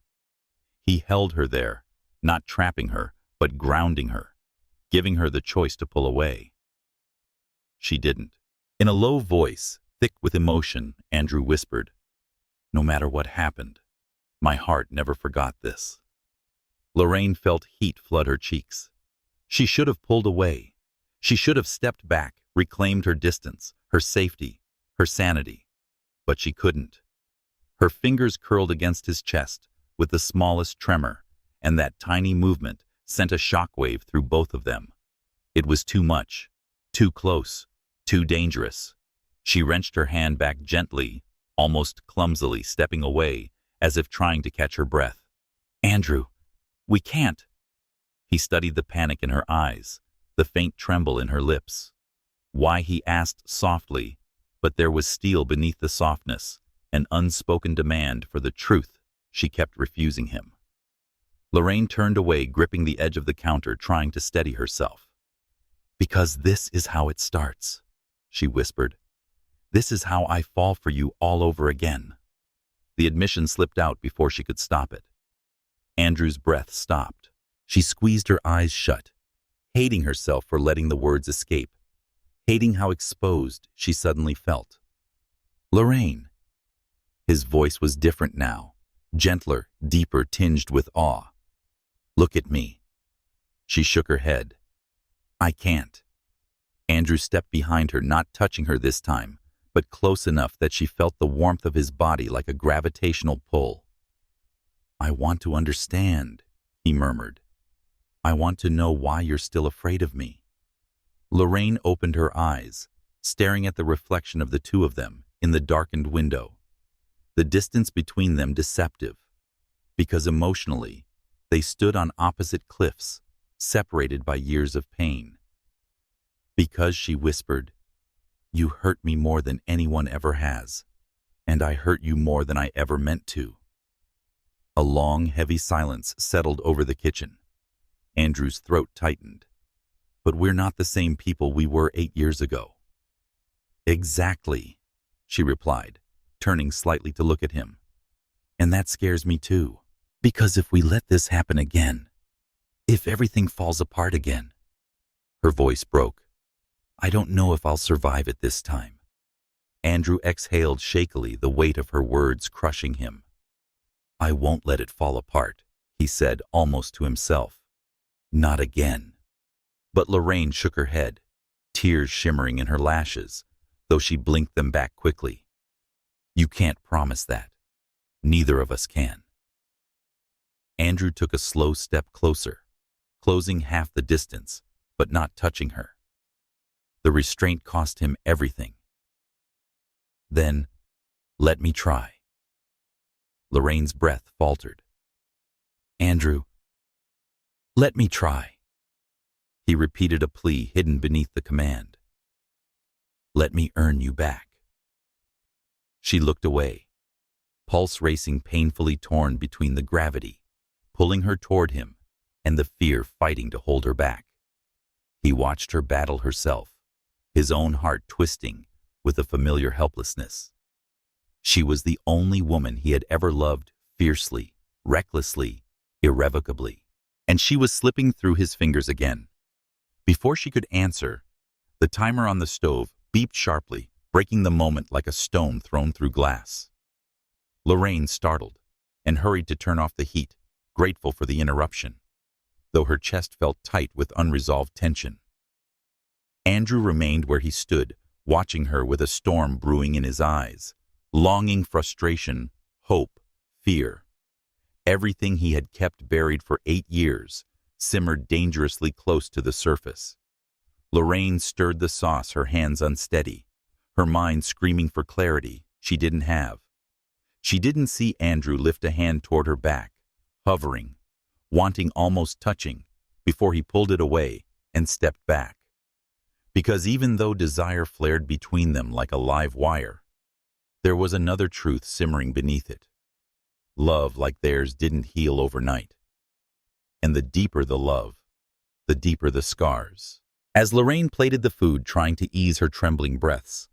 He held her there, not trapping her, but grounding her, giving her the choice to pull away. She didn't. In a low voice, thick with emotion, Andrew whispered, "No matter what happened, my heart never forgot this." Lorraine felt heat flood her cheeks. She should have pulled away. She should have stepped back, reclaimed her distance, her safety, her sanity. But she couldn't. Her fingers curled against his chest with the smallest tremor, and that tiny movement sent a shockwave through both of them. It was too much, too close, too dangerous. She wrenched her hand back gently, almost clumsily, stepping away, as if trying to catch her breath. "Andrew, we can't." He studied the panic in her eyes, the faint tremble in her lips. Why, he asked softly, but there was steel beneath the softness, an unspoken demand for the truth she kept refusing him. Lorraine turned away, gripping the edge of the counter, trying to steady herself. "Because this is how it starts," she whispered. "This is how I fall for you all over again." The admission slipped out before she could stop it. Andrew's breath stopped. She squeezed her eyes shut, hating herself for letting the words escape, hating how exposed she suddenly felt. "Lorraine." His voice was different now, gentler, deeper, tinged with awe. "Look at me." She shook her head. "I can't." Andrew stepped behind her, not touching her this time, but close enough that she felt the warmth of his body like a gravitational pull. "I want to understand," he murmured. "I want to know why you're still afraid of me." Lorraine opened her eyes, staring at the reflection of the two of them in the darkened window. The distance between them deceptive, because emotionally, They stood on opposite cliffs, separated by years of pain. Because she whispered, "You hurt me more than anyone ever has, and I hurt you more than I ever meant to." A long, heavy silence settled over the kitchen. Andrew's throat tightened. "But we're not the same people we were 8 years ago." "Exactly," she replied, turning slightly to look at him. "And that scares me too. Because if we let this happen again, if everything falls apart again," her voice broke, "I don't know if I'll survive it this time." Andrew exhaled shakily, the weight of her words crushing him. "I won't let it fall apart," he said almost to himself. "Not again." But Lorraine shook her head, tears shimmering in her lashes, though she blinked them back quickly. "You can't promise that. Neither of us can." Andrew took a slow step closer, closing half the distance, but not touching her. The restraint cost him everything. "Then, let me try." Lorraine's breath faltered. "Andrew, let me try." He repeated a plea hidden beneath the command. "Let me earn you back." She looked away, pulse racing painfully, torn between the gravity pulling her toward him and the fear fighting to hold her back. He watched her battle herself, his own heart twisting with a familiar helplessness. She was the only woman he had ever loved fiercely, recklessly, irrevocably, and she was slipping through his fingers again. Before she could answer, the timer on the stove beeped sharply, breaking the moment like a stone thrown through glass. Lorraine startled and hurried to turn off the heat, grateful for the interruption, though her chest felt tight with unresolved tension. Andrew remained where he stood, watching her with a storm brewing in his eyes, longing, frustration, hope, fear. Everything he had kept buried for 8 years simmered dangerously close to the surface. Lorraine stirred the sauce, her hands unsteady, her mind screaming for clarity she didn't have. She didn't see Andrew lift a hand toward her back, hovering, wanting, almost touching, before he pulled it away and stepped back. Because even though desire flared between them like a live wire, there was another truth simmering beneath it. Love like theirs didn't heal overnight. And the deeper the love, the deeper the scars. As Lorraine plated the food, trying to ease her trembling breaths,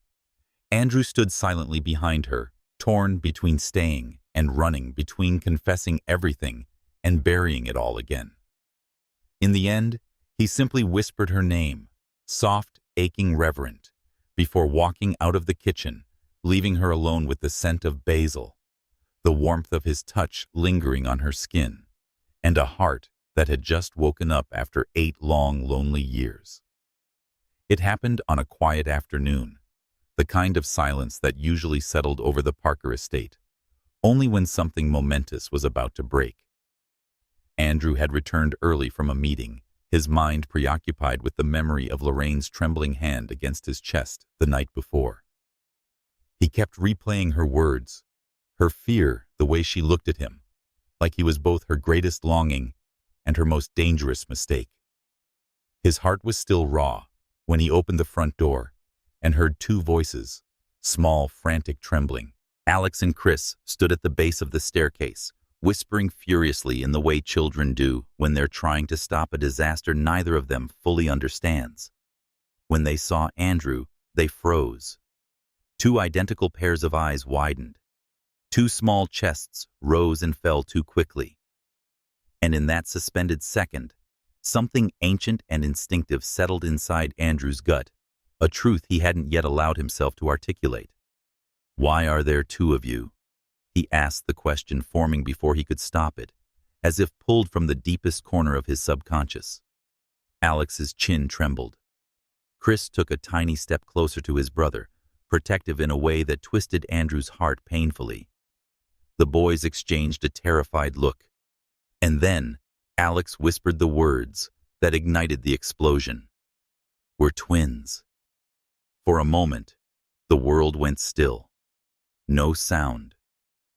Andrew stood silently behind her, torn between staying and running, between confessing everything and burying it all again. In the end, he simply whispered her name, soft, aching, reverent, before walking out of the kitchen, leaving her alone with the scent of basil, the warmth of his touch lingering on her skin, and a heart that had just woken up after 8 long, lonely years. It happened on a quiet afternoon, the kind of silence that usually settled over the Parker estate, only when something momentous was about to break. Andrew had returned early from a meeting, his mind preoccupied with the memory of Lorraine's trembling hand against his chest the night before. He kept replaying her words, her fear, the way she looked at him, like he was both her greatest longing and her most dangerous mistake. His heart was still raw when he opened the front door and heard 2 voices, small, frantic, trembling. Alex and Chris stood at the base of the staircase, whispering furiously in the way children do when they're trying to stop a disaster neither of them fully understands. When they saw Andrew, they froze. 2 identical pairs of eyes widened. 2 small chests rose and fell too quickly. And in that suspended second, something ancient and instinctive settled inside Andrew's gut, a truth he hadn't yet allowed himself to articulate. "Why are there 2 of you?" He asked, the question forming before he could stop it, as if pulled from the deepest corner of his subconscious. Alex's chin trembled. Chris took a tiny step closer to his brother, protective in a way that twisted Andrew's heart painfully. The boys exchanged a terrified look. And then Alex whispered the words that ignited the explosion. "We're twins." For a moment, the world went still. No sound,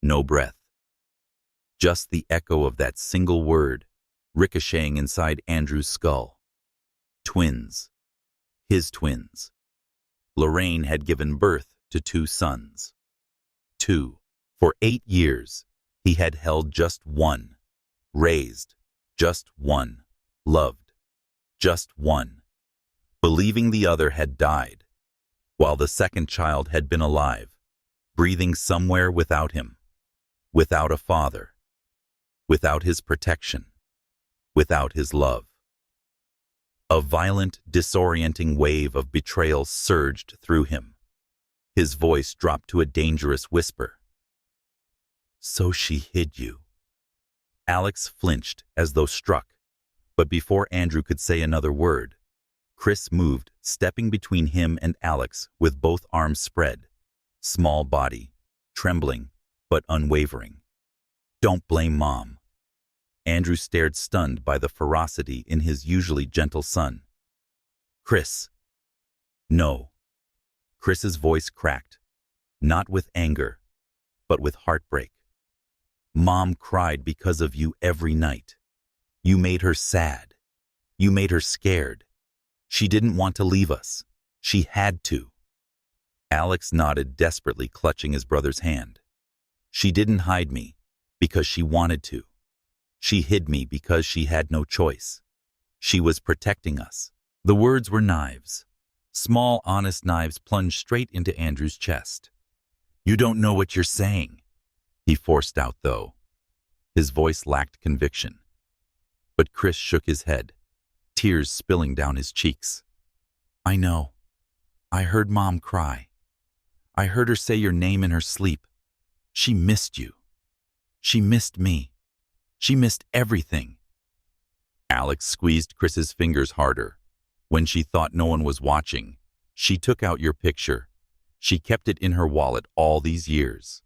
no breath. Just the echo of that single word ricocheting inside Andrew's skull. Twins. His twins. Lorraine had given birth to 2 sons. 2. For 8 years, he had held just one, raised just one, loved just one, believing the other had died, while the second child had been alive, breathing somewhere without him, without a father, without his protection, without his love. A violent, disorienting wave of betrayal surged through him. His voice dropped to a dangerous whisper. "So she hid you." Alex flinched as though struck, but before Andrew could say another word, Chris moved, stepping between him and Alex with both arms spread, small body, trembling but unwavering. "Don't blame Mom." Andrew stared, stunned by the ferocity in his usually gentle son. "Chris." "No." Chris's voice cracked, not with anger, but with heartbreak. "Mom cried because of you every night. You made her sad. You made her scared. She didn't want to leave us. She had to." Alex nodded, desperately clutching his brother's hand. "She didn't hide me because she wanted to. She hid me because she had no choice. She was protecting us." The words were knives. Small, honest knives plunged straight into Andrew's chest. "You don't know what you're saying," he forced out, though. His voice lacked conviction. But Chris shook his head, tears spilling down his cheeks. "I know. I heard Mom cry. I heard her say your name in her sleep. She missed you. She missed me. She missed everything." Alex squeezed Chris's fingers harder. "When she thought no one was watching, she took out your picture. She kept it in her wallet all these years."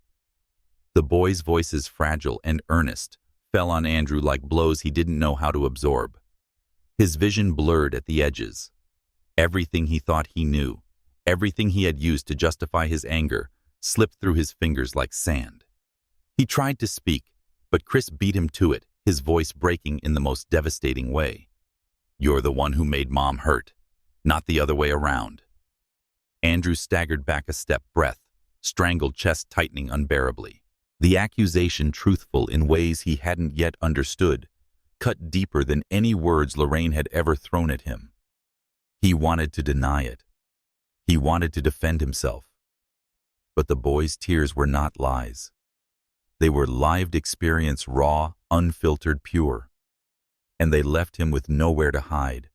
The boy's voices, fragile and earnest, fell on Andrew like blows he didn't know how to absorb. His vision blurred at the edges. Everything he thought he knew, everything he had used to justify his anger, slipped through his fingers like sand. He tried to speak, but Chris beat him to it, his voice breaking in the most devastating way. "You're the one who made Mom hurt, not the other way around." Andrew staggered back a step, breath, strangled chest tightening unbearably. The accusation, truthful in ways he hadn't yet understood, cut deeper than any words Lorraine had ever thrown at him. He wanted to deny it. He wanted to defend himself. But the boy's tears were not lies. They were lived experience, raw, unfiltered, pure. And they left him with nowhere to hide.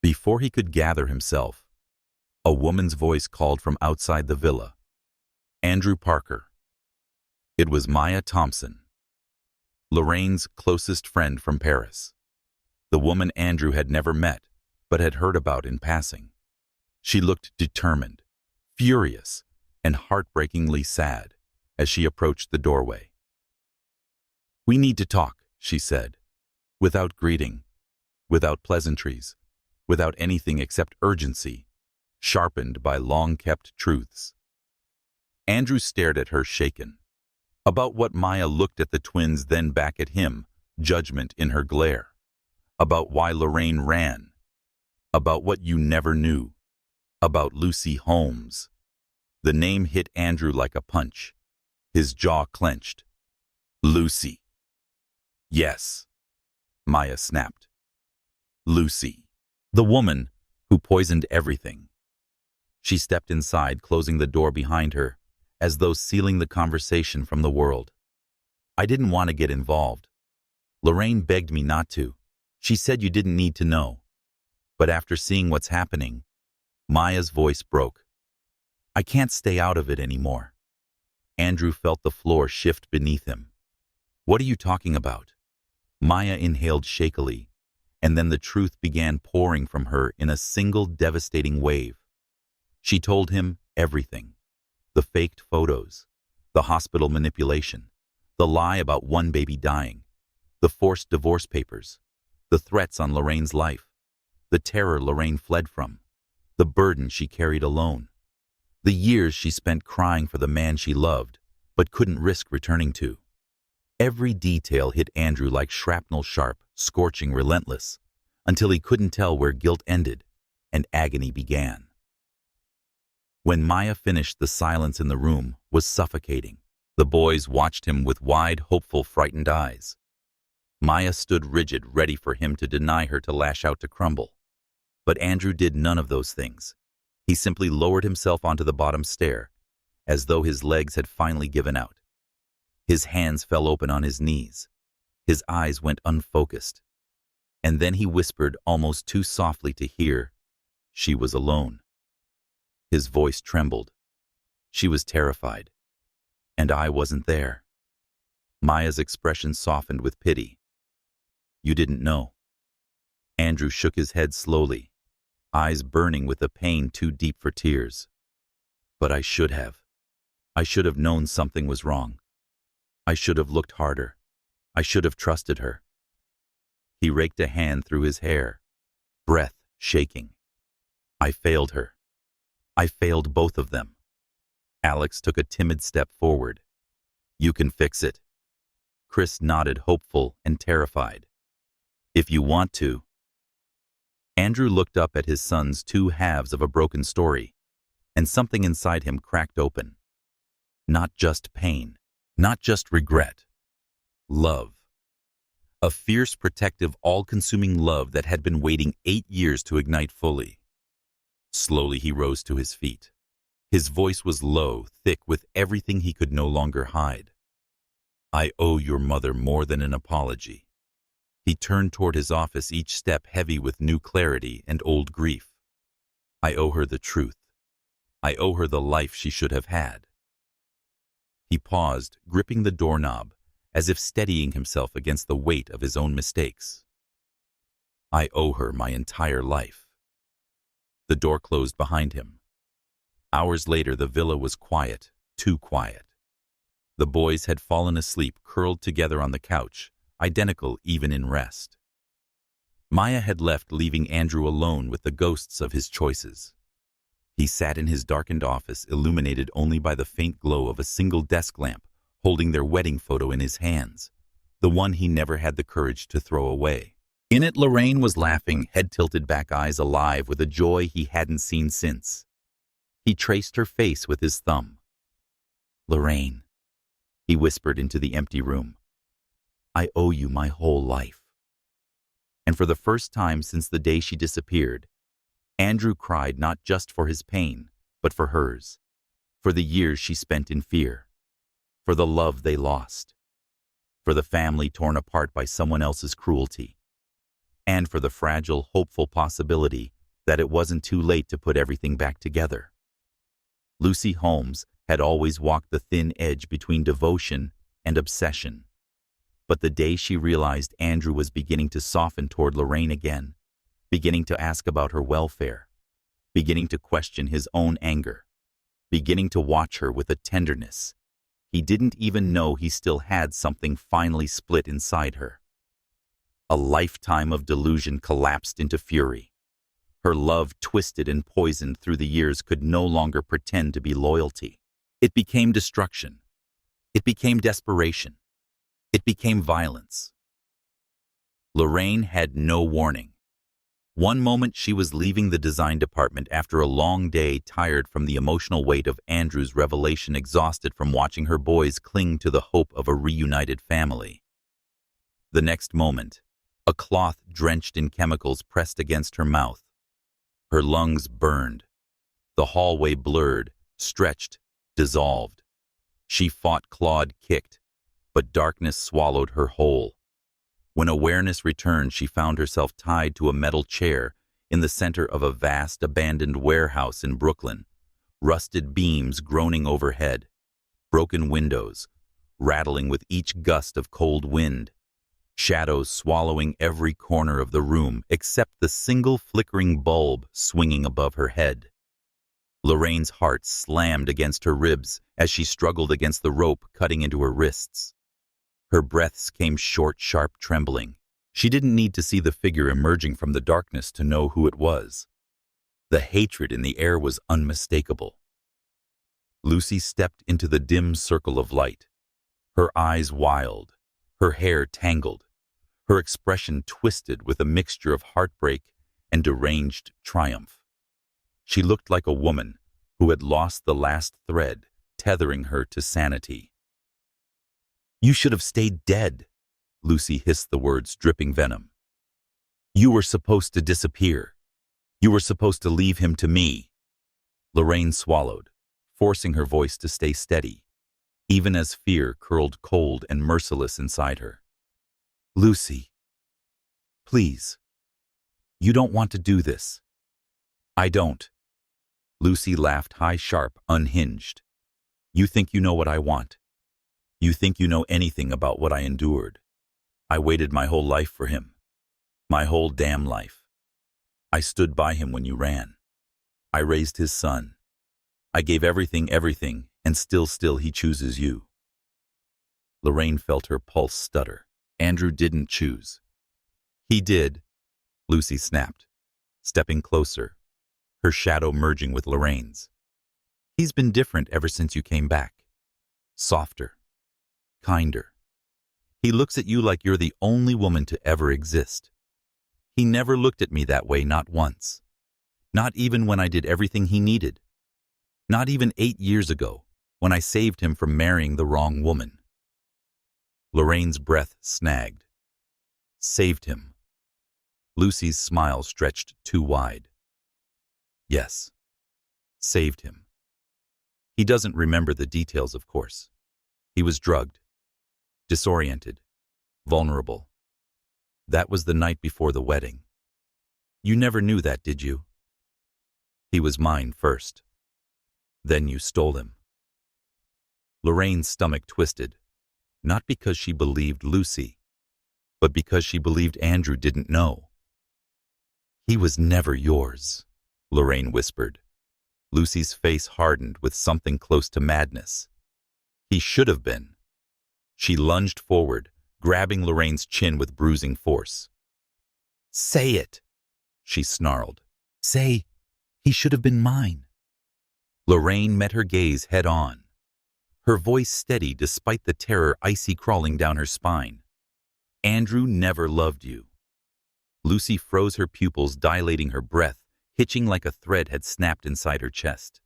Before he could gather himself, a woman's voice called from outside the villa. "Andrew Parker." It was Maya Thompson, Lorraine's closest friend from Paris. The woman Andrew had never met, but had heard about in passing. She looked determined, furious, and heartbreakingly sad as she approached the doorway. "We need to talk," she said, without greeting, without pleasantries, without anything except urgency, sharpened by long-kept truths. Andrew stared at her, shaken. About what? Maya looked at the twins, then back at him, judgment in her glare. About why Lorraine ran. About what you never knew. About Lucy Holmes. The name hit Andrew like a punch. His jaw clenched. "Lucy." "Yes," Maya snapped. "Lucy. The woman who poisoned everything." She stepped inside, closing the door behind her, as though sealing the conversation from the world. "I didn't want to get involved. Lorraine begged me not to. She said you didn't need to know. But after seeing what's happening," Maya's voice broke, "I can't stay out of it anymore." Andrew felt the floor shift beneath him. "What are you talking about?" Maya inhaled shakily, and then the truth began pouring from her in a single devastating wave. She told him everything. The faked photos, the hospital manipulation, the lie about one baby dying, the forced divorce papers, the threats on Lorraine's life, the terror Lorraine fled from, the burden she carried alone, the years she spent crying for the man she loved but couldn't risk returning to. Every detail hit Andrew like shrapnel, sharp, scorching, relentless, until he couldn't tell where guilt ended and agony began. When Maya finished, the silence in the room was suffocating. The boys watched him with wide, hopeful, frightened eyes. Maya stood rigid, ready for him to deny her, to lash out, to crumble. But Andrew did none of those things. He simply lowered himself onto the bottom stair, as though his legs had finally given out. His hands fell open on his knees. His eyes went unfocused. And then he whispered, almost too softly to hear, "She was alone." His voice trembled. She was terrified. And I wasn't there. Maya's expression softened with pity. "You didn't know." Andrew shook his head slowly, eyes burning with a pain too deep for tears. "But I should have. I should have known something was wrong. I should have looked harder. I should have trusted her." He raked a hand through his hair, breath shaking. "I failed her. I failed both of them." Alex took a timid step forward. "You can fix it." Chris nodded, hopeful and terrified. "If you want to." Andrew looked up at his son's two halves of a broken story, and something inside him cracked open. Not just pain, not just regret. Love. A fierce, protective, all-consuming love that had been waiting 8 years to ignite fully. Slowly he rose to his feet. His voice was low, thick with everything he could no longer hide. "I owe your mother more than an apology." He turned toward his office, each step heavy with new clarity and old grief. "I owe her the truth. I owe her the life she should have had." He paused, gripping the doorknob, as if steadying himself against the weight of his own mistakes. "I owe her my entire life." The door closed behind him. Hours later, the villa was quiet, too quiet. The boys had fallen asleep, curled together on the couch, identical even in rest. Maya had left, leaving Andrew alone with the ghosts of his choices. He sat in his darkened office, illuminated only by the faint glow of a single desk lamp, holding their wedding photo in his hands, the one he never had the courage to throw away. In it, Lorraine was laughing, head tilted back, eyes alive with a joy he hadn't seen since. He traced her face with his thumb. "Lorraine," he whispered into the empty room, "I owe you my whole life." And for the first time since the day she disappeared, Andrew cried, not just for his pain, but for hers, for the years she spent in fear, for the love they lost, for the family torn apart by someone else's cruelty, and for the fragile, hopeful possibility that it wasn't too late to put everything back together. Lucy Holmes had always walked the thin edge between devotion and obsession. But the day she realized Andrew was beginning to soften toward Lorraine again, beginning to ask about her welfare, beginning to question his own anger, beginning to watch her with a tenderness he didn't even know he still had, something finally split inside her. A lifetime of delusion collapsed into fury. Her love, twisted and poisoned through the years, could no longer pretend to be loyalty. It became destruction. It became desperation. It became violence. Lorraine had no warning. One moment she was leaving the design department after a long day, tired from the emotional weight of Andrew's revelation, exhausted from watching her boys cling to the hope of a reunited family. The next moment, a cloth drenched in chemicals pressed against her mouth. Her lungs burned. The hallway blurred, stretched, dissolved. She fought, clawed, kicked, but darkness swallowed her whole. When awareness returned, she found herself tied to a metal chair in the center of a vast, abandoned warehouse in Brooklyn, rusted beams groaning overhead, broken windows, rattling with each gust of cold wind, shadows swallowing every corner of the room except the single flickering bulb swinging above her head. Lorraine's heart slammed against her ribs as she struggled against the rope cutting into her wrists. Her breaths came short, sharp, trembling. She didn't need to see the figure emerging from the darkness to know who it was. The hatred in the air was unmistakable. Lucy stepped into the dim circle of light, her eyes wild, her hair tangled, her expression twisted with a mixture of heartbreak and deranged triumph. She looked like a woman who had lost the last thread tethering her to sanity. "You should have stayed dead," Lucy hissed the words, dripping venom. "You were supposed to disappear. You were supposed to leave him to me." Lorraine swallowed, forcing her voice to stay steady, even as fear curled cold and merciless inside her. "Lucy, please. You don't want to do this." "I don't." Lucy laughed high, sharp, unhinged. "You think you know what I want. You think you know anything about what I endured. I waited my whole life for him. My whole damn life. I stood by him when you ran. I raised his son. I gave everything, and still he chooses you." Lorraine felt her pulse stutter. "Andrew didn't choose." "He did," Lucy snapped, stepping closer, her shadow merging with Lorraine's. "He's been different ever since you came back. Softer. Kinder. He looks at you like you're the only woman to ever exist. He never looked at me that way, not once. Not even when I did everything he needed. Not even 8 years ago, when I saved him from marrying the wrong woman." Lorraine's breath snagged. Saved him. Lucy's smile stretched too wide. "Yes. Saved him. He doesn't remember the details, of course. He was drugged. Disoriented. Vulnerable. That was the night before the wedding. You never knew that, did you? He was mine first. Then you stole him." Lorraine's stomach twisted, not because she believed Lucy, but because she believed Andrew didn't know. "He was never yours," Lorraine whispered. Lucy's face hardened with something close to madness. "He should have been." She lunged forward, grabbing Lorraine's chin with bruising force. "Say it," she snarled. "Say, he should have been mine." Lorraine met her gaze head on, her voice steady despite the terror icy crawling down her spine. "Andrew never loved you." Lucy froze her pupils, dilating, her breath hitching like a thread had snapped inside her chest.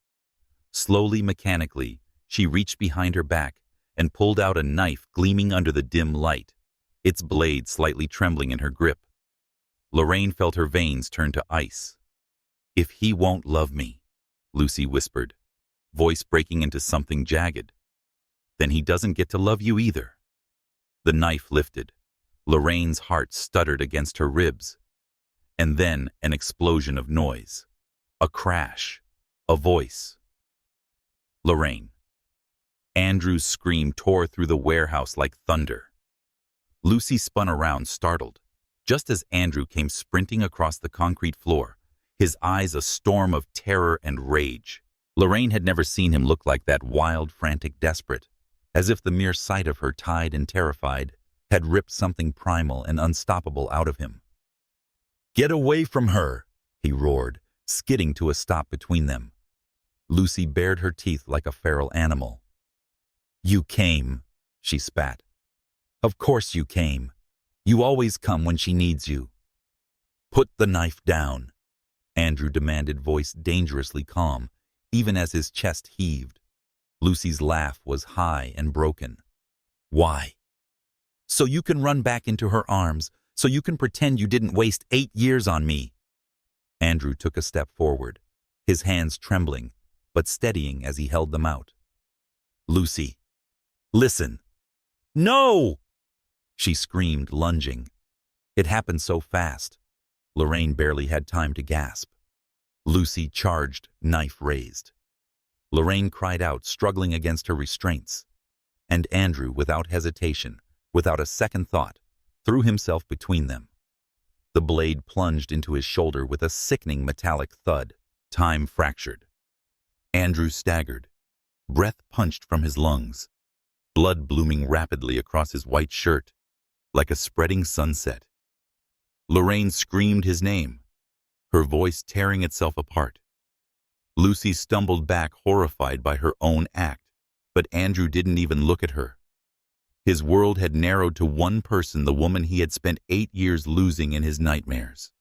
Slowly, mechanically, she reached behind her back and pulled out a knife gleaming under the dim light, its blade slightly trembling in her grip. Lorraine felt her veins turn to ice. "If he won't love me," Lucy whispered, voice breaking into something jagged, "then he doesn't get to love you either." The knife lifted. Lorraine's heart stuttered against her ribs. And then an explosion of noise. A crash. A voice. "Lorraine." Andrew's scream tore through the warehouse like thunder. Lucy spun around, startled, just as Andrew came sprinting across the concrete floor, his eyes a storm of terror and rage. Lorraine had never seen him look like that, wild, frantic, desperate, as if the mere sight of her, tied and terrified, had ripped something primal and unstoppable out of him. "Get away from her!" he roared, skidding to a stop between them. Lucy bared her teeth like a feral animal. "You came," she spat. "Of course you came. You always come when she needs you." "Put the knife down," Andrew demanded, voice dangerously calm, even as his chest heaved. Lucy's laugh was high and broken. "Why?" "So you can run back into her arms, so you can pretend you didn't waste 8 years on me." Andrew took a step forward, his hands trembling, but steadying as he held them out. "Lucy, listen." "No!" she screamed, lunging. It happened so fast, Lorraine barely had time to gasp. Lucy charged, knife raised. Lorraine cried out, struggling against her restraints. And Andrew, without hesitation, without a second thought, threw himself between them. The blade plunged into his shoulder with a sickening metallic thud. Time fractured. Andrew staggered, breath punched from his lungs, blood blooming rapidly across his white shirt, like a spreading sunset. Lorraine screamed his name, her voice tearing itself apart. Lucy stumbled back, horrified by her own act, but Andrew didn't even look at her. His world had narrowed to one person, the woman he had spent 8 years losing in his nightmares.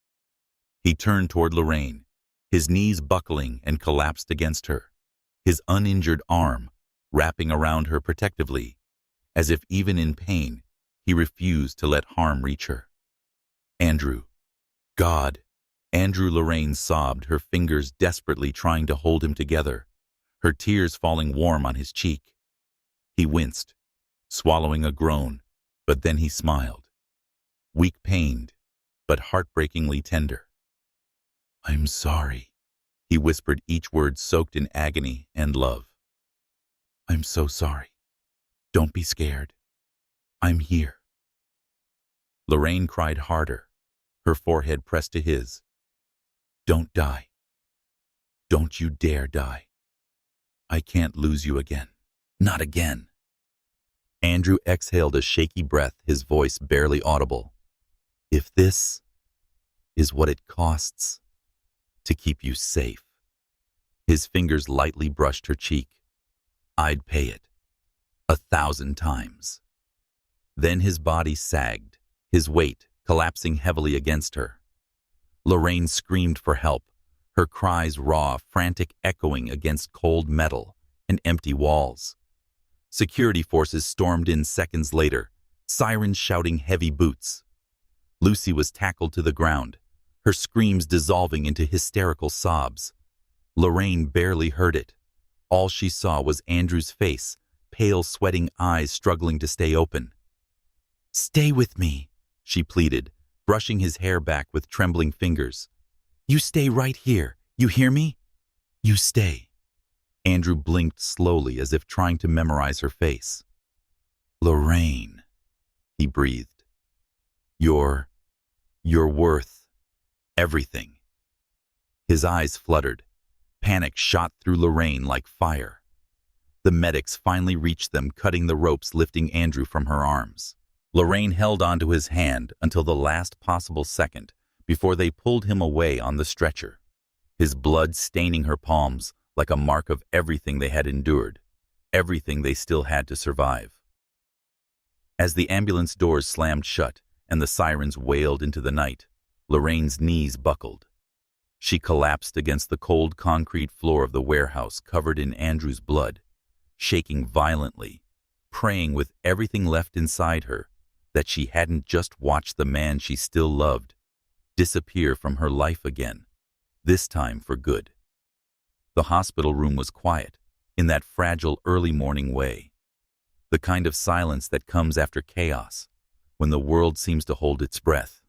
He turned toward Lorraine, his knees buckling, and collapsed against her, his uninjured arm wrapping around her protectively, as if even in pain he refused to let harm reach her. Andrew. God. Andrew, Lorraine sobbed, her fingers desperately trying to hold him together, her tears falling warm on his cheek. He winced, swallowing a groan, but then he smiled, weak-pained, but heartbreakingly tender. "I'm sorry," he whispered, each word soaked in agony and love. "I'm so sorry. Don't be scared. I'm here." Lorraine cried harder, her forehead pressed to his. "Don't die. Don't you dare die. I can't lose you again. Not again." Andrew exhaled a shaky breath, his voice barely audible. "If this is what it costs to keep you safe." His fingers lightly brushed her cheek. "I'd pay it 1,000 times." Then his body sagged, his weight collapsing heavily against her. Lorraine screamed for help, her cries raw, frantic, echoing against cold metal and empty walls. Security forces stormed in seconds later, sirens shouting heavy boots. Lucy was tackled to the ground, her screams dissolving into hysterical sobs. Lorraine barely heard it. All she saw was Andrew's face, pale, sweating eyes struggling to stay open. "Stay with me," she pleaded, brushing his hair back with trembling fingers. "You stay right here. You hear me? You stay." Andrew blinked slowly, as if trying to memorize her face. "Lorraine," he breathed. You're worth everything." His eyes fluttered. Panic shot through Lorraine like fire. The medics finally reached them, cutting the ropes, lifting Andrew from her arms. Lorraine held onto his hand until the last possible second before they pulled him away on the stretcher, his blood staining her palms like a mark of everything they had endured, everything they still had to survive. As the ambulance doors slammed shut and the sirens wailed into the night, Lorraine's knees buckled. She collapsed against the cold concrete floor of the warehouse, covered in Andrew's blood, shaking violently, praying with everything left inside her that she hadn't just watched the man she still loved disappear from her life again, this time for good. The hospital room was quiet, in that fragile early morning way, the kind of silence that comes after chaos, when the world seems to hold its breath.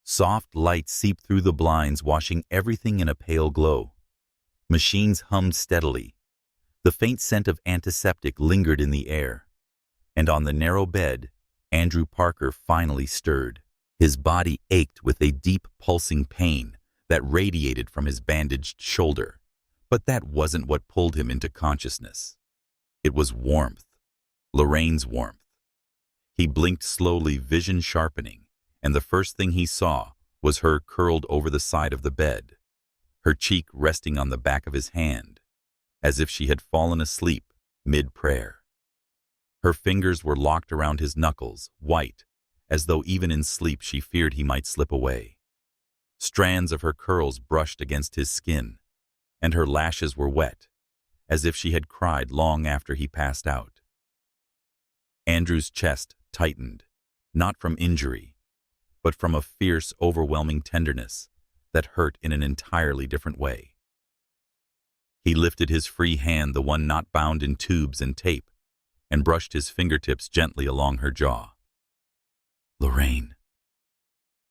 Soft light seeped through the blinds, washing everything in a pale glow. Machines hummed steadily. The faint scent of antiseptic lingered in the air. And on the narrow bed, Andrew Parker finally stirred. His body ached with a deep, pulsing pain that radiated from his bandaged shoulder. But that wasn't what pulled him into consciousness. It was warmth. Lorraine's warmth. He blinked slowly, vision sharpening, and the first thing he saw was her curled over the side of the bed, her cheek resting on the back of his hand, as if she had fallen asleep mid-prayer. Her fingers were locked around his knuckles, white, as though even in sleep she feared he might slip away. Strands of her curls brushed against his skin, and her lashes were wet, as if she had cried long after he passed out. Andrew's chest tightened, not from injury, but from a fierce, overwhelming tenderness that hurt in an entirely different way. He lifted his free hand, the one not bound in tubes and tape, and brushed his fingertips gently along her jaw. "Lorraine."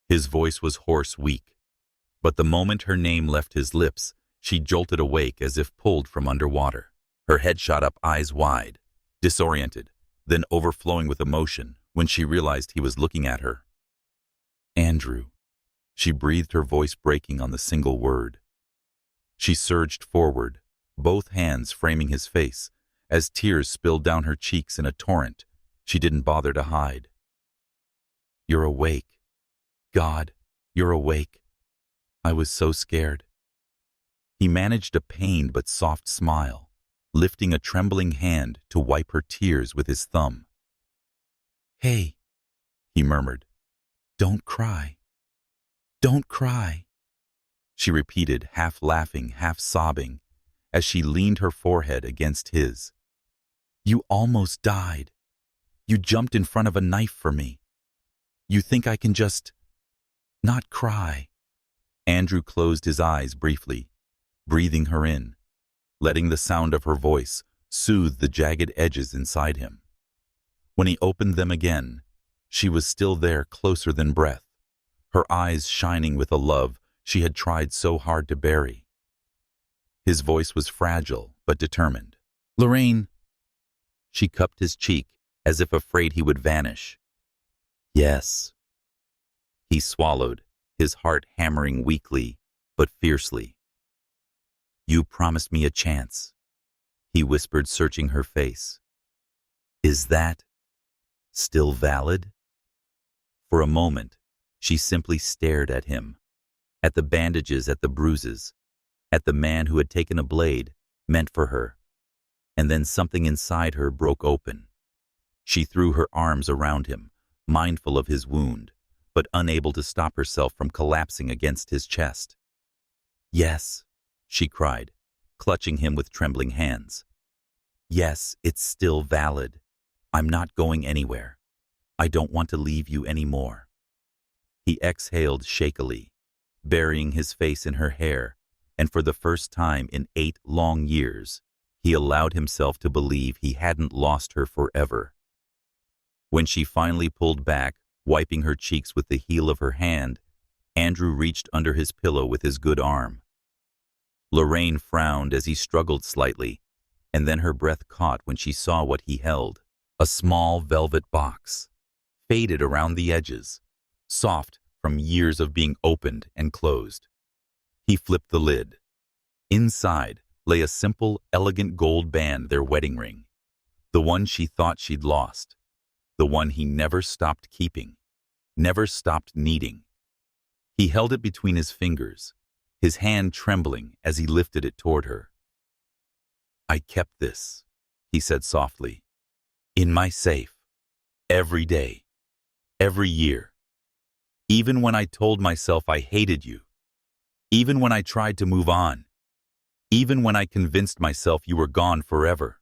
His voice was hoarse, weak, but the moment her name left his lips, she jolted awake as if pulled from underwater. Her head shot up, eyes wide, disoriented, then overflowing with emotion when she realized he was looking at her. "Andrew," she breathed, her voice breaking on the single word. She surged forward, both hands framing his face, as tears spilled down her cheeks in a torrent she didn't bother to hide. "You're awake. God, you're awake. I was so scared." He managed a pained but soft smile, lifting a trembling hand to wipe her tears with his thumb. Hey, he murmured. Don't cry. Don't cry. She repeated, half laughing, half sobbing, as she leaned her forehead against his. You almost died. You jumped in front of a knife for me. You think I can just not cry? Andrew closed his eyes briefly, breathing her in, letting the sound of her voice soothe the jagged edges inside him. When he opened them again, she was still there, closer than breath, her eyes shining with a love she had tried so hard to bury. His voice was fragile but determined. Lorraine. She cupped his cheek as if afraid he would vanish. Yes. He swallowed, his heart hammering weakly but fiercely. You promised me a chance, he whispered, searching her face. Is that still valid? For a moment, she simply stared at him, at the bandages, at the bruises, at the man who had taken a blade meant for her. And then something inside her broke open. She threw her arms around him, mindful of his wound, but unable to stop herself from collapsing against his chest. Yes, she cried, clutching him with trembling hands. Yes, it's still valid. I'm not going anywhere. I don't want to leave you anymore. He exhaled shakily, burying his face in her hair, and for the first time in 8 long years, he allowed himself to believe he hadn't lost her forever. When she finally pulled back, wiping her cheeks with the heel of her hand, Andrew reached under his pillow with his good arm. Lorraine frowned as he struggled slightly, and then her breath caught when she saw what he held. A small velvet box, faded around the edges, soft from years of being opened and closed. He flipped the lid. Inside lay a simple, elegant gold band, their wedding ring, the one she thought she'd lost, the one he never stopped keeping, never stopped needing. He held it between his fingers, his hand trembling as he lifted it toward her. I kept this, he said softly, in my safe, every day, every year. Even when I told myself I hated you, even when I tried to move on, even when I convinced myself you were gone forever.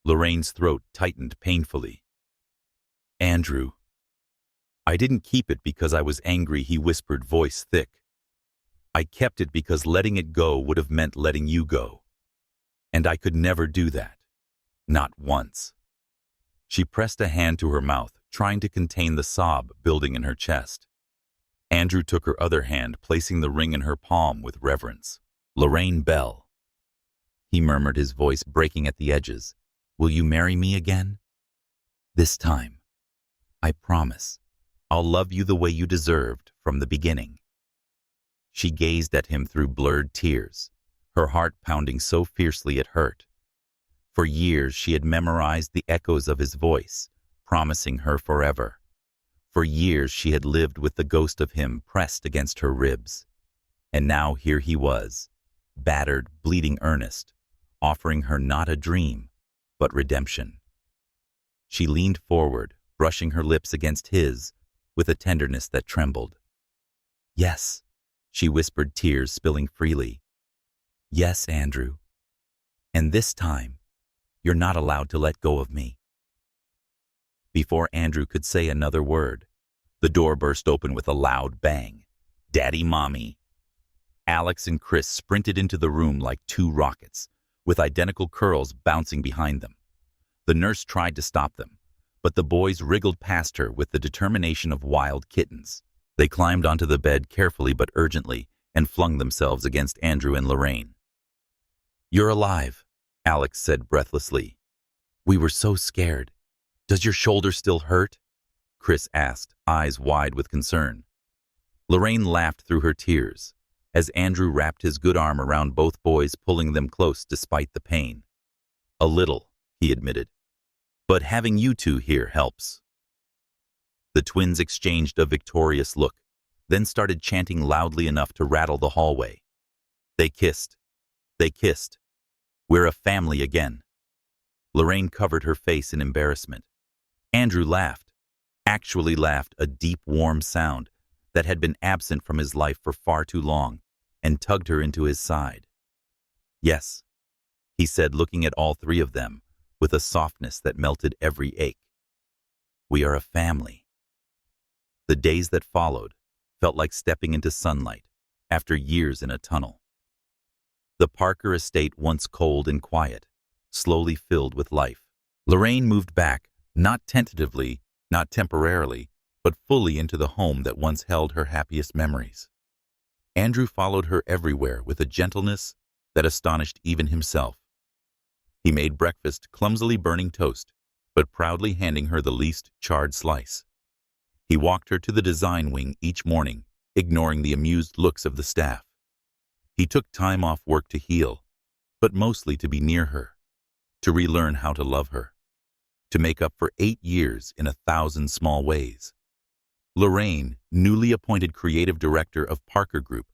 Lorraine's throat tightened painfully. Andrew. I didn't keep it because I was angry, he whispered, voice thick. I kept it because letting it go would have meant letting you go. And I could never do that. Not once. She pressed a hand to her mouth, trying to contain the sob building in her chest. Andrew took her other hand, placing the ring in her palm with reverence. Lorraine Bell. He murmured, his voice breaking at the edges. Will you marry me again? This time. I promise. I'll love you the way you deserved from the beginning. She gazed at him through blurred tears, her heart pounding so fiercely it hurt. For years she had memorized the echoes of his voice, promising her forever. For years she had lived with the ghost of him pressed against her ribs. And now here he was, battered, bleeding earnest, offering her not a dream, but redemption. She leaned forward, brushing her lips against his, with a tenderness that trembled. Yes, she whispered, tears spilling freely. Yes, Andrew. And this time, you're not allowed to let go of me. Before Andrew could say another word, the door burst open with a loud bang. Daddy, Mommy. Alex and Chris sprinted into the room like 2 rockets, with identical curls bouncing behind them. The nurse tried to stop them, but the boys wriggled past her with the determination of wild kittens. They climbed onto the bed carefully but urgently and flung themselves against Andrew and Lorraine. You're alive, Alex said breathlessly. We were so scared. Does your shoulder still hurt? Chris asked, eyes wide with concern. Lorraine laughed through her tears, as Andrew wrapped his good arm around both boys, pulling them close despite the pain. A little, he admitted. But having you two here helps. The twins exchanged a victorious look, then started chanting loudly enough to rattle the hallway. They kissed. They kissed. We're a family again. Lorraine covered her face in embarrassment. Andrew laughed, actually laughed, a deep, warm sound that had been absent from his life for far too long, and tugged her into his side. "Yes," he said, looking at all three of them with a softness that melted every ache. "We are a family." The days that followed felt like stepping into sunlight after years in a tunnel. The Parker estate, once cold and quiet, slowly filled with life. Lorraine moved back, not tentatively, not temporarily, but fully into the home that once held her happiest memories. Andrew followed her everywhere with a gentleness that astonished even himself. He made breakfast, clumsily burning toast, but proudly handing her the least charred slice. He walked her to the design wing each morning, ignoring the amused looks of the staff. He took time off work to heal, but mostly to be near her, to relearn how to love her, to make up for 8 years in 1,000 small ways. Lorraine, newly appointed creative director of Parker Group,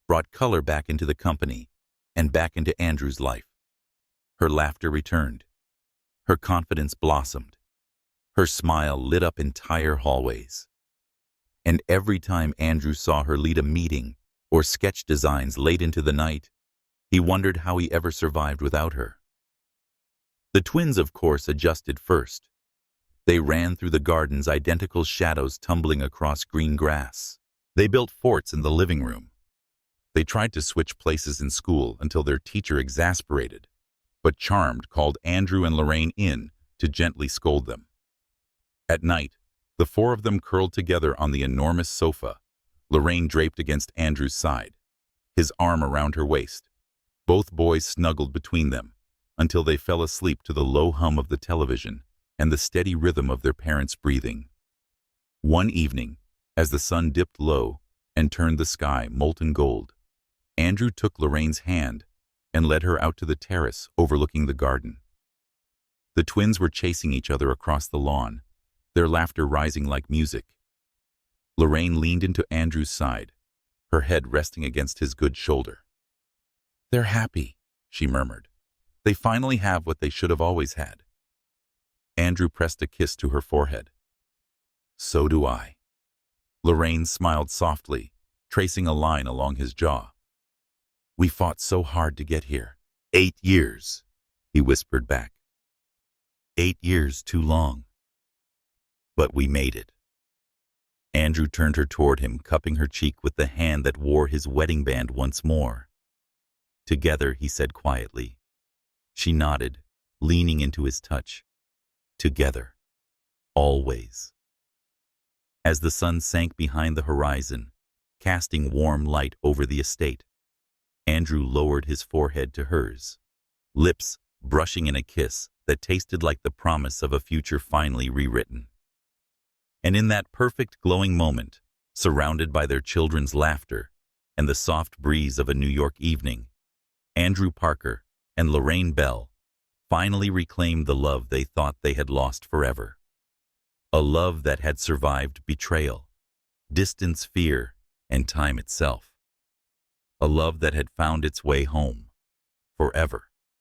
brought color back into the company and back into Andrew's life. Her laughter returned. Her confidence blossomed. Her smile lit up entire hallways. And every time Andrew saw her lead a meeting or sketch designs late into the night, he wondered how he ever survived without her. The twins, of course, adjusted first. They ran through the gardens, identical shadows tumbling across green grass. They built forts in the living room. They tried to switch places in school until their teacher, exasperated but charmed, called Andrew and Lorraine in to gently scold them. At night, the four of them curled together on the enormous sofa, Lorraine draped against Andrew's side, his arm around her waist. Both boys snuggled between them until they fell asleep to the low hum of the television and the steady rhythm of their parents' breathing. One evening, as the sun dipped low and turned the sky molten gold, Andrew took Lorraine's hand and led her out to the terrace overlooking the garden. The twins were chasing each other across the lawn, their laughter rising like music. Lorraine leaned into Andrew's side, her head resting against his good shoulder. "They're happy," she murmured. "They finally have what they should have always had." Andrew pressed a kiss to her forehead. "So do I." Lorraine smiled softly, tracing a line along his jaw. "We fought so hard to get here." 8 years, he whispered back. 8 years too long. But we made it. Andrew turned her toward him, cupping her cheek with the hand that wore his wedding band once more. "Together," he said quietly. She nodded, leaning into his touch. "Together. Always." As the sun sank behind the horizon, casting warm light over the estate, Andrew lowered his forehead to hers, lips brushing in a kiss that tasted like the promise of a future finally rewritten. And in that perfect glowing moment, surrounded by their children's laughter and the soft breeze of a New York evening, Andrew Parker and Lorraine Bell finally reclaimed the love they thought they had lost forever. A love that had survived betrayal, distance, fear, and time itself. A love that had found its way home, forever.